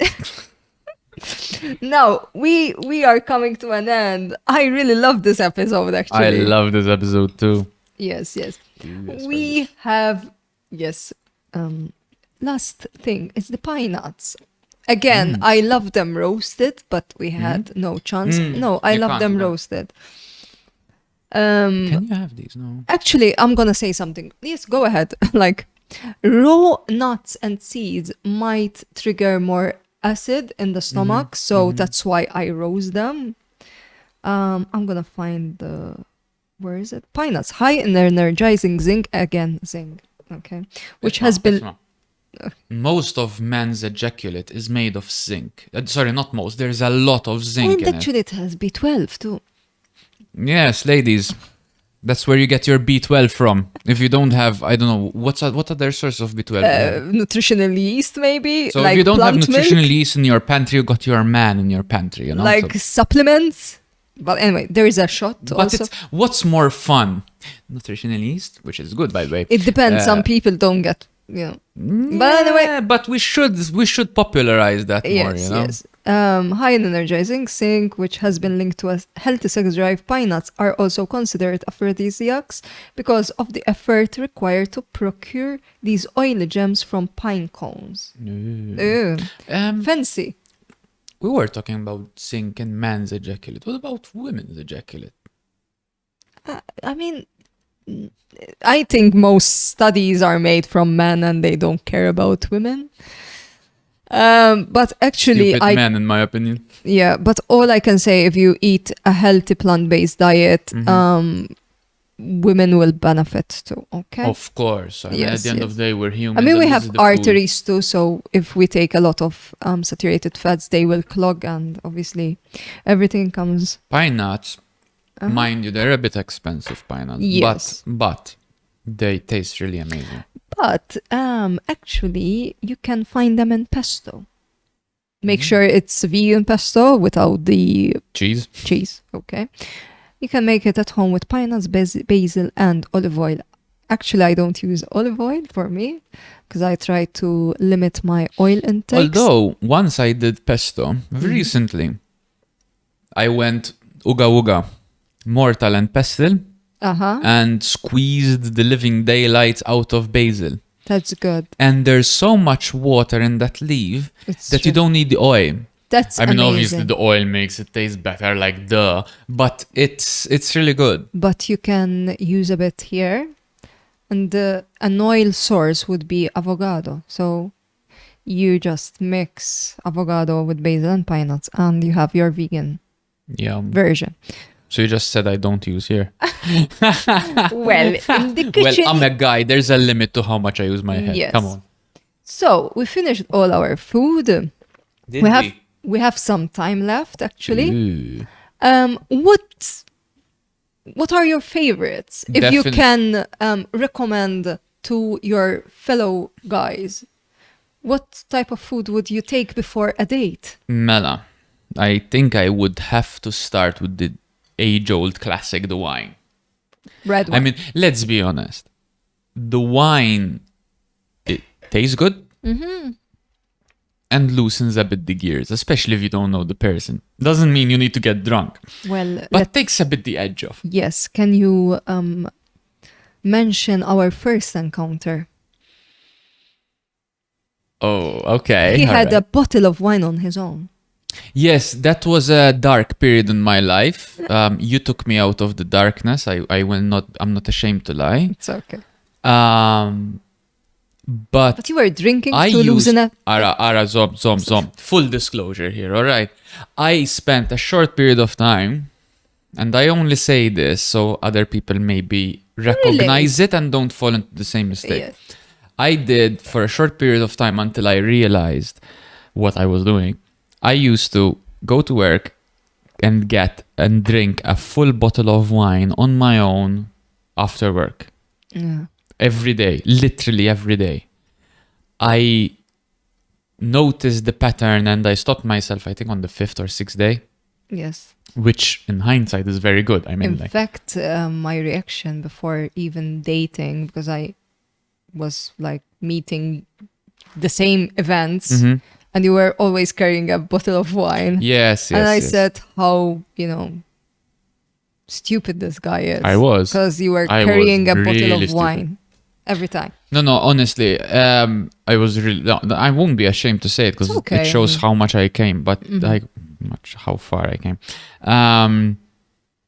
Now, we are coming to an end. I really love this episode, actually. I love this episode too. Yes. We have, last thing is the pine nuts. Again, I love them roasted, but we had no chance. No, I love them roasted. Can you have these? No. Actually, I'm gonna say something. Yes, go ahead. Like, raw nuts and seeds might trigger more acid in the stomach, so that's why I roast them. I'm gonna find where is it? Pine nuts, high in energizing zinc. Again, zinc. Okay, which has been. Most of man's ejaculate is made of zinc. Sorry, not most. There's a lot of zinc And in actually, it has B12 too. Yes, ladies. That's where you get your B12 from. If you don't have, I don't know, what other source of B12? Nutritional yeast, maybe. So like if you don't have plant nutritional milk, yeast in your pantry, you got your man in your pantry, you know? like supplements. But anyway, there is a shot But also. what's more fun? Nutritional yeast, which is good, by the way. It depends. Some people don't get, But anyway, but we should popularize that more, you know? Yes. High in energizing zinc, which has been linked to a healthy sex drive, pine nuts are also considered aphrodisiacs because of the effort required to procure these oily gems from pine cones. Fancy. We were talking about zinc and man's ejaculate. What about women's ejaculate? I mean, I think most studies are made from men and they don't care about women. But actually, Stupid man, in my opinion. Yeah, but all I can say, if you eat a healthy plant-based diet, women will benefit too. Okay. Of course. I mean, at the end of the day, we're humans. I mean, we and this have is the arteries too, so if we take a lot of saturated fats, they will clog, and obviously, everything comes. Pine nuts, mind you, they're a bit expensive. Pine nuts, Yes. but they taste really amazing. But actually, you can find them in pesto. Make sure it's vegan pesto without the Cheese. Okay. You can make it at home with pine nuts, basil, and olive oil. Actually, I don't use olive oil for me because I try to limit my oil intake. Although, once I did pesto, very recently, I went uga uga, mortal and pestle, and squeezed the living daylights out of basil. That's good. And there's so much water in that leaf that you don't need the oil. That's I mean, amazing. obviously the oil makes it taste better, like duh, but it's really good. But you can use a bit here. And an oil source would be avocado. So you just mix avocado with basil and pine nuts and you have your vegan version. So you just said I don't use here. Well, in the kitchen... Well, I'm a guy. There's a limit to how much I use my head. Yes. Come on. So we finished all our food. We have some time left, actually. Ooh. What are your favorites? If you can recommend to your fellow guys, what type of food would you take before a date? Mela, I think I would have to start with the age-old classic, the wine. Red wine. I mean, let's be honest. The wine, it tastes good. And loosens a bit the gears, especially if you don't know the person. Doesn't mean you need to get drunk. Well, but takes a bit the edge off. Yes. Can you mention our first encounter? Oh, okay. He had a bottle of wine on his own. Yes, that was a dark period in my life. You took me out of the darkness. I'm not ashamed to lie. It's okay. But you were drinking to loosen it. Zom. Full disclosure here, all right? I spent a short period of time, and I only say this so other people maybe recognize it and don't fall into the same mistake. Yes. I did for a short period of time until I realized what I was doing. I used to go to work and get and drink a full bottle of wine on my own after work. Yeah. Every day, literally every day. I noticed the pattern and I stopped myself, I think, on the 5th or 6th day. Yes. Which, in hindsight, is very good. I mean, in fact, my reaction before even dating, because I was like meeting the same events, and you were always carrying a bottle of wine. Yes. And I said how, stupid this guy is. I was. Because you were carrying a bottle really of wine every time. No, honestly, I was really... No, I won't be ashamed to say it because it shows how much I came, but how far I came.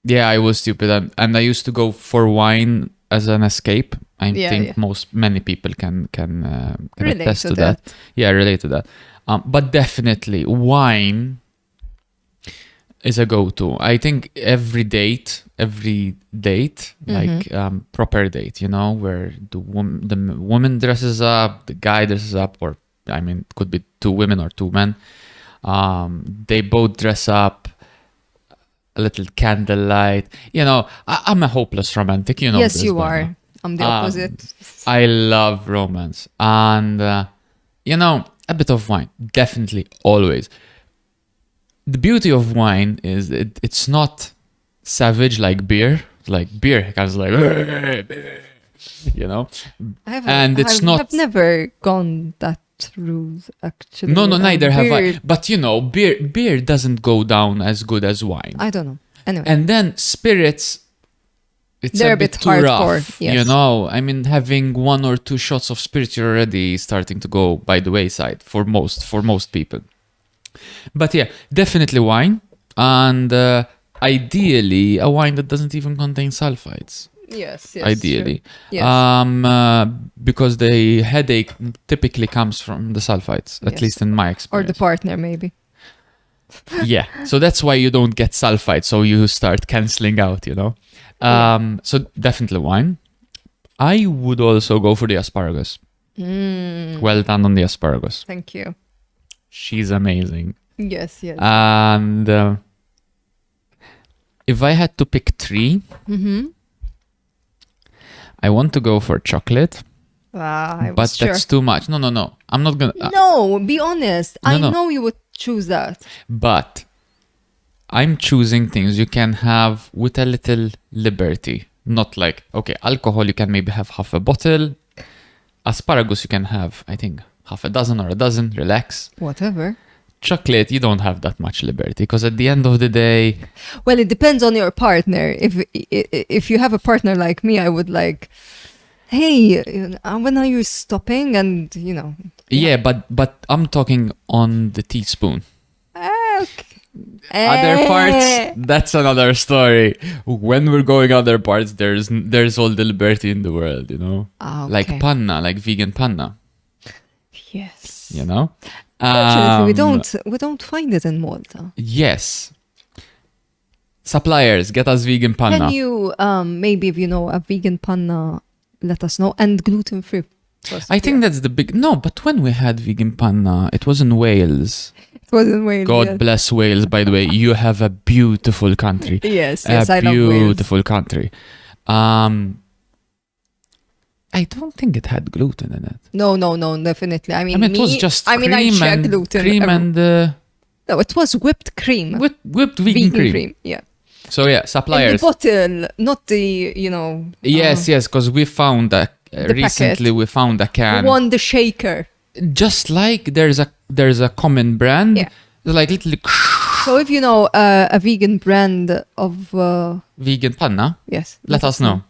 Yeah, I was stupid. And I used to go for wine as an escape. I think many people can attest to that. Yeah, relate to that. But definitely, wine is a go-to. I think every date, like proper date, where the woman dresses up, the guy dresses up, or I mean, it could be 2 women or 2 men. They both dress up, a little candlelight. I'm a hopeless romantic. Yes, this you by are. now. I'm the opposite. I love romance, and a bit of wine, definitely, always. The beauty of wine is it's not savage like beer. Like beer kind of like, I've never gone that route, actually. No, neither have I. But beer doesn't go down as good as wine. I don't know. Anyway. And then spirits, they're a bit too hardcore, rough. yes. I mean, having 1 or 2 shots of spirits, you're already starting to go by the wayside for most people. But yeah, definitely wine, and ideally a wine that doesn't even contain sulfites. Yes. Ideally, sure. Yes. Because the headache typically comes from the sulfites, at least in my experience. Or the partner, maybe. Yeah, so that's why you don't get sulfites, so you start cancelling out, So definitely wine. I would also go for the asparagus. Well done on the asparagus. Thank you. She's amazing. Yes. And if I had to pick 3, I want to go for chocolate. But that's too much. No. I'm not gonna. No, be honest. I know you would choose that. But I'm choosing things you can have with a little liberty. Not like, okay, alcohol, you can maybe have half a bottle. Asparagus, you can have, I think, half a dozen or a dozen, relax. Whatever. Chocolate, you don't have that much liberty because at the end of the day, Well, it depends on your partner. If you have a partner like me, I would like, hey, when are you stopping? And yeah, but I'm talking on the teaspoon. Okay. Other parts, that's another story. When we're going other parts, there's all the liberty in the world, Ah, okay. like panna, like vegan panna, Yes. Unfortunately, we don't find it in Malta. Yes. Suppliers, get us vegan panna. Can you maybe if you know a vegan panna, let us know, and gluten free. I think that's the big no. But when we had vegan panna, it was in Wales. It was in Wales. God yes. bless Wales, by the way. You have a beautiful country. Yes, I love Wales. Beautiful country. I don't think it had gluten in it. No, definitely. I mean, it was just cream I check and gluten. cream and no, it was whipped cream. whipped vegan cream. Yeah. So yeah, In suppliers. the bottle, not the Yes, because we found recently packet. we found a can. We won the shaker. Just like there's a common brand. Yeah. Like literally So if you know a vegan brand of vegan panna, yes, let us know.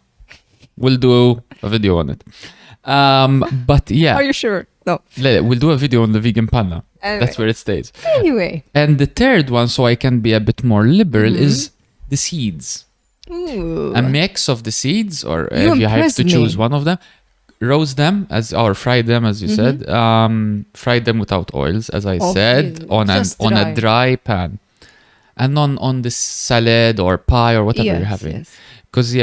We'll do a video on it. But yeah, Are you sure? No. we'll do a video on the vegan panna. Anyway. That's where it stays. Anyway. And the third one, so I can be a bit more liberal, is the seeds. Ooh. A mix of the seeds, or You if you have impressed to choose me. one of them, roast them or fry them, as you said. Fry them without oils, as I said, Obviously, on just a dry pan, and on the salad or pie or whatever you're having. Yes. Because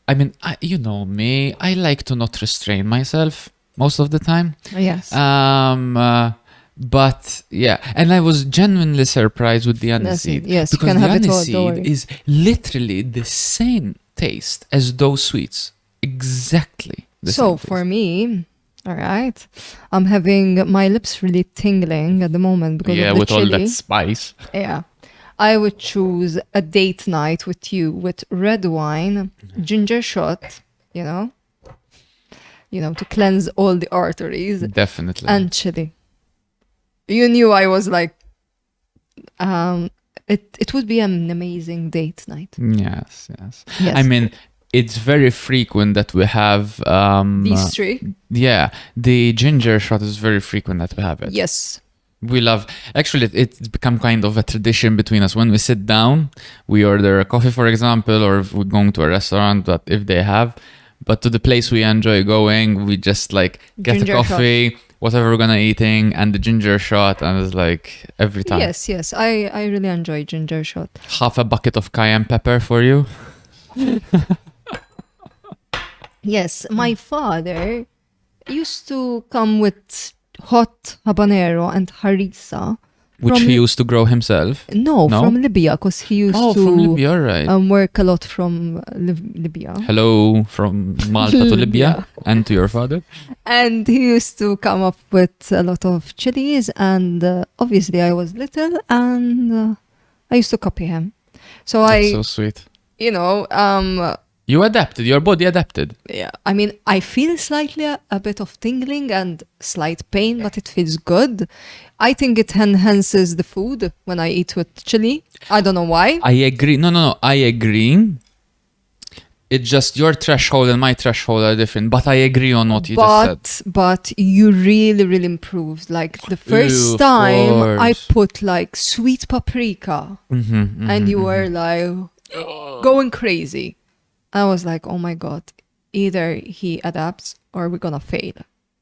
I mean, you know me, I like to not restrain myself most of the time. Yes. But yeah, and I was genuinely surprised with the aniseed. Yes, you because can the have it all, don't aniseed worry. is literally the same taste as those sweets. Exactly the So same taste. for me, all right, I'm having my lips really tingling at the moment because of the with all chili. that spice. Yeah. I would choose a date night with you with red wine, ginger shot, to cleanse all the arteries, Definitely. and chili. You knew I was like, it would be an amazing date night. Yes. Yes. I mean, it's very frequent that we have These three? Yeah, the ginger shot is very frequent that we have it. Yes. We love, actually, it's become kind of a tradition between us. When we sit down, we order a coffee, for example, or if we're going to a restaurant, but if they have, but to the place we enjoy going, we just like get Ginger a coffee, whatever we're gonna eating, and the ginger shot, and it's like every time. Yes. I really enjoy ginger shot. Half a bucket of cayenne pepper for you. Yes, my father used to come with hot habanero and harissa. Which he used to grow himself. No, No? from Libya, because he used to From Libya, right. work a lot from Libya. Hello from Malta to Libya and to your father. And he used to come up with a lot of chilies, and obviously I was little, and I used to copy him. So That's so sweet. You adapted, your body adapted. Yeah, I mean, I feel slightly a bit of tingling and slight pain, but it feels good. I think it enhances the food when I eat with chili. I don't know why. I agree. No, I agree. It's just your threshold and my threshold are different, but I agree on what you just said. But you really, really improved. Like the first Of time I course. put like sweet paprika, and you were like going crazy. I was like, oh my God, either he adapts or we're gonna fail.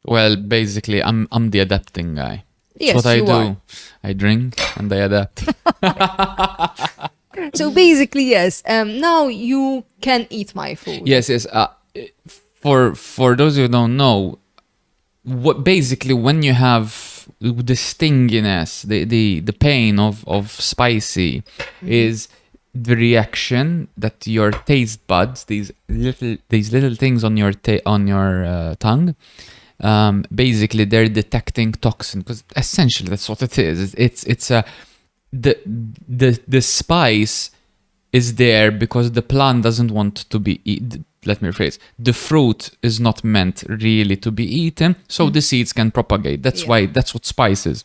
Well, basically, I'm the adapting guy. Yes, That's what I you do. are. I drink and I adapt. So basically, yes. Now you can eat my food. Yes. For those who don't know, basically when you have the stinginess, the pain of spicy, is the reaction that your taste buds, these little things on your tongue, basically they're detecting toxin, because essentially that's what it is. It's the spice is there because the plant doesn't want to be let me rephrase, the fruit is not meant really to be eaten, so the seeds can propagate. That's what spice is.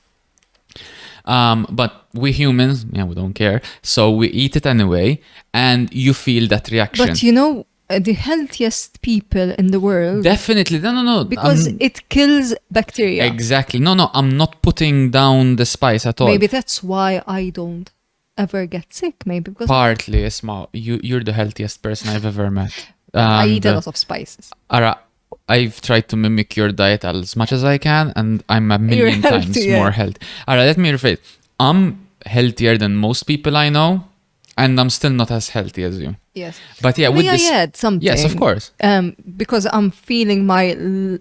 But we humans, we don't care, so we eat it anyway, and you feel that reaction. But the healthiest people in the world. Definitely, no. Because it kills bacteria. Exactly. No, I'm not putting down the spice at all. Maybe that's why I don't ever get sick. Maybe because partly, Esma, you're the healthiest person I've ever met. I eat a lot of spices. I've tried to mimic your diet as much as I can, and I'm a million times more healthy. All right, let me rephrase. I'm healthier than most people I know, and I'm still not as healthy as you. Yes. But yeah, with this... add something? Yes, of course. Because I'm feeling my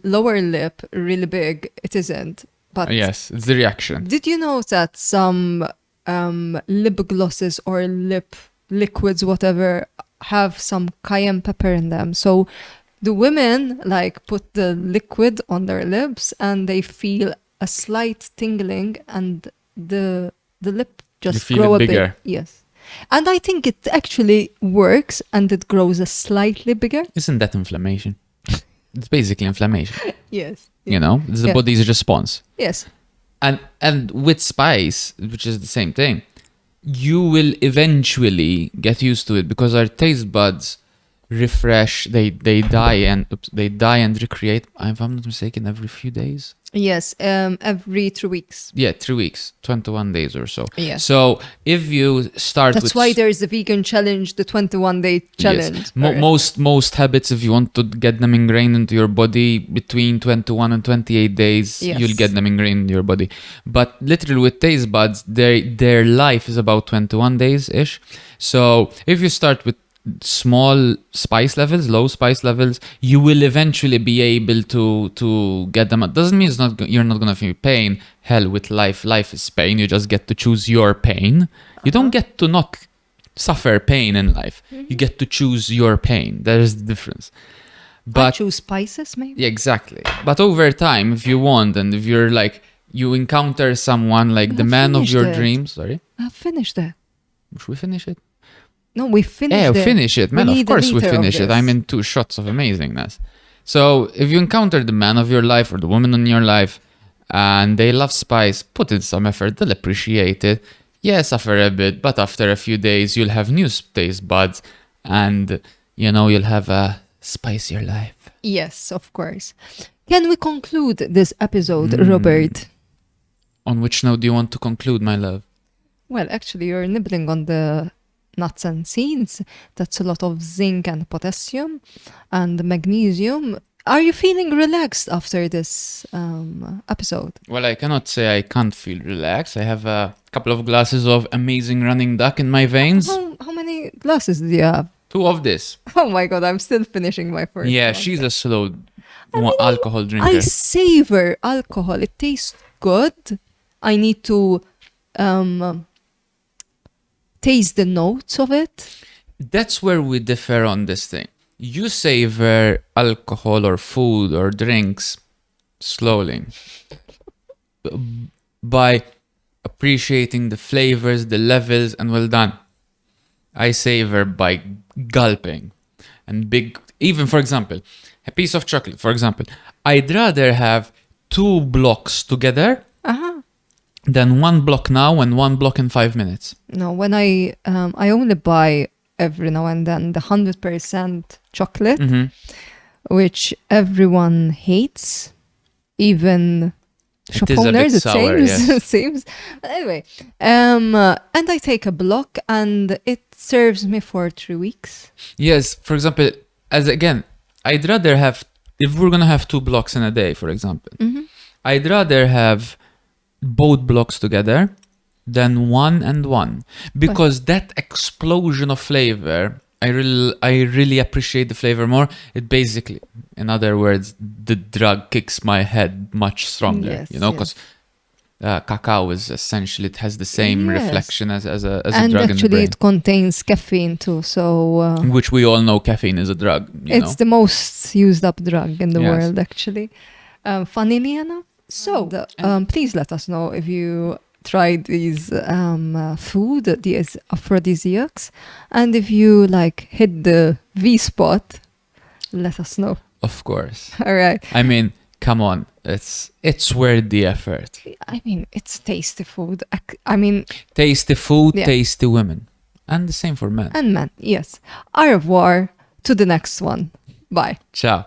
lower lip really big. It isn't. But yes, it's the reaction. Did you know that some lip glosses or lip liquids, whatever, have some cayenne pepper in them? So the women put the liquid on their lips and they feel a slight tingling and the lip just grow a bit. Yes. And I think it actually works and it grows a slightly bigger. Isn't that inflammation? It's basically inflammation. Yes. It's the body's response. Yes. And with spice, which is the same thing, you will eventually get used to it because our taste buds refresh, they die and recreate, if I'm not mistaken, every few days. Yes, every 3 weeks. Yeah, 3 weeks, 21 days or so. Yeah. So if you start That's why there is the vegan challenge, the 21-day challenge. Yes. Most habits, if you want to get them ingrained into your body, between 21 and 28 days, you'll get them ingrained in your body. But literally with taste buds, their life is about 21 days-ish. So if you start with small spice levels, low spice levels, you will eventually be able to get them. It doesn't mean you're not gonna feel pain. Hell, with life is pain. You just get to choose your pain. You don't get to not suffer pain in life. You get to choose your pain. That is the difference. But I choose spices, maybe. Yeah, exactly. But over time, if you want, and if you're you encounter someone the man of your dreams. Sorry, I've finished that. Should we finish it? No, we finished it. Yeah, finish it, man. Of course we finish it. I'm in 2 shots of amazingness. So if you encounter the man of your life or the woman in your life and they love spice, put in some effort. They'll appreciate it. Yeah, suffer a bit, but after a few days, you'll have new taste buds and, you'll have a spicier life. Yes, of course. Can we conclude this episode, Robert? On which note do you want to conclude, my love? Well, actually, you're nibbling on the nuts and seeds. That's a lot of zinc and potassium and magnesium. Are you feeling relaxed after this episode? Well, I cannot say I can't feel relaxed. I have a couple of glasses of amazing running duck in my veins. How many glasses do you have? 2 of this. Oh my god, I'm still finishing my first Yeah, one. she's a slow alcohol drinker. I savor alcohol. It tastes good. I need to taste the notes of it. That's where we differ on this thing. You savor alcohol or food or drinks slowly by appreciating the flavors, the levels, and well done. I savor by gulping and even for example, a piece of chocolate, for example, I'd rather have 2 blocks together than 1 block now and 1 block in 5 minutes. No, when I only buy every now and then the 100% chocolate, which everyone hates, even shop owners, it seems. But anyway, and I take a block and it serves me for 3 weeks. Yes, for example, I'd rather have, if we're gonna have 2 blocks in a day, for example, I'd rather have both blocks together than 1 and 1, because that explosion of flavor, I really appreciate the flavor more. It basically, in other words, the drug kicks my head much stronger, because cacao is essentially, it has the same reflection as a drug in the brain. And actually it contains caffeine too, so... which we all know caffeine is a drug, It's the most used up drug in the world, actually. Funnily enough. So, please let us know if you tried these food, these aphrodisiacs, and if you hit the V spot let us know. Of course. All right. I mean, come on. It's worth the effort. I mean, it's tasty food. I mean, Tasty food, Yeah. tasty women. And the same for men. and men, yes. Au revoir to the next one. Bye. Ciao.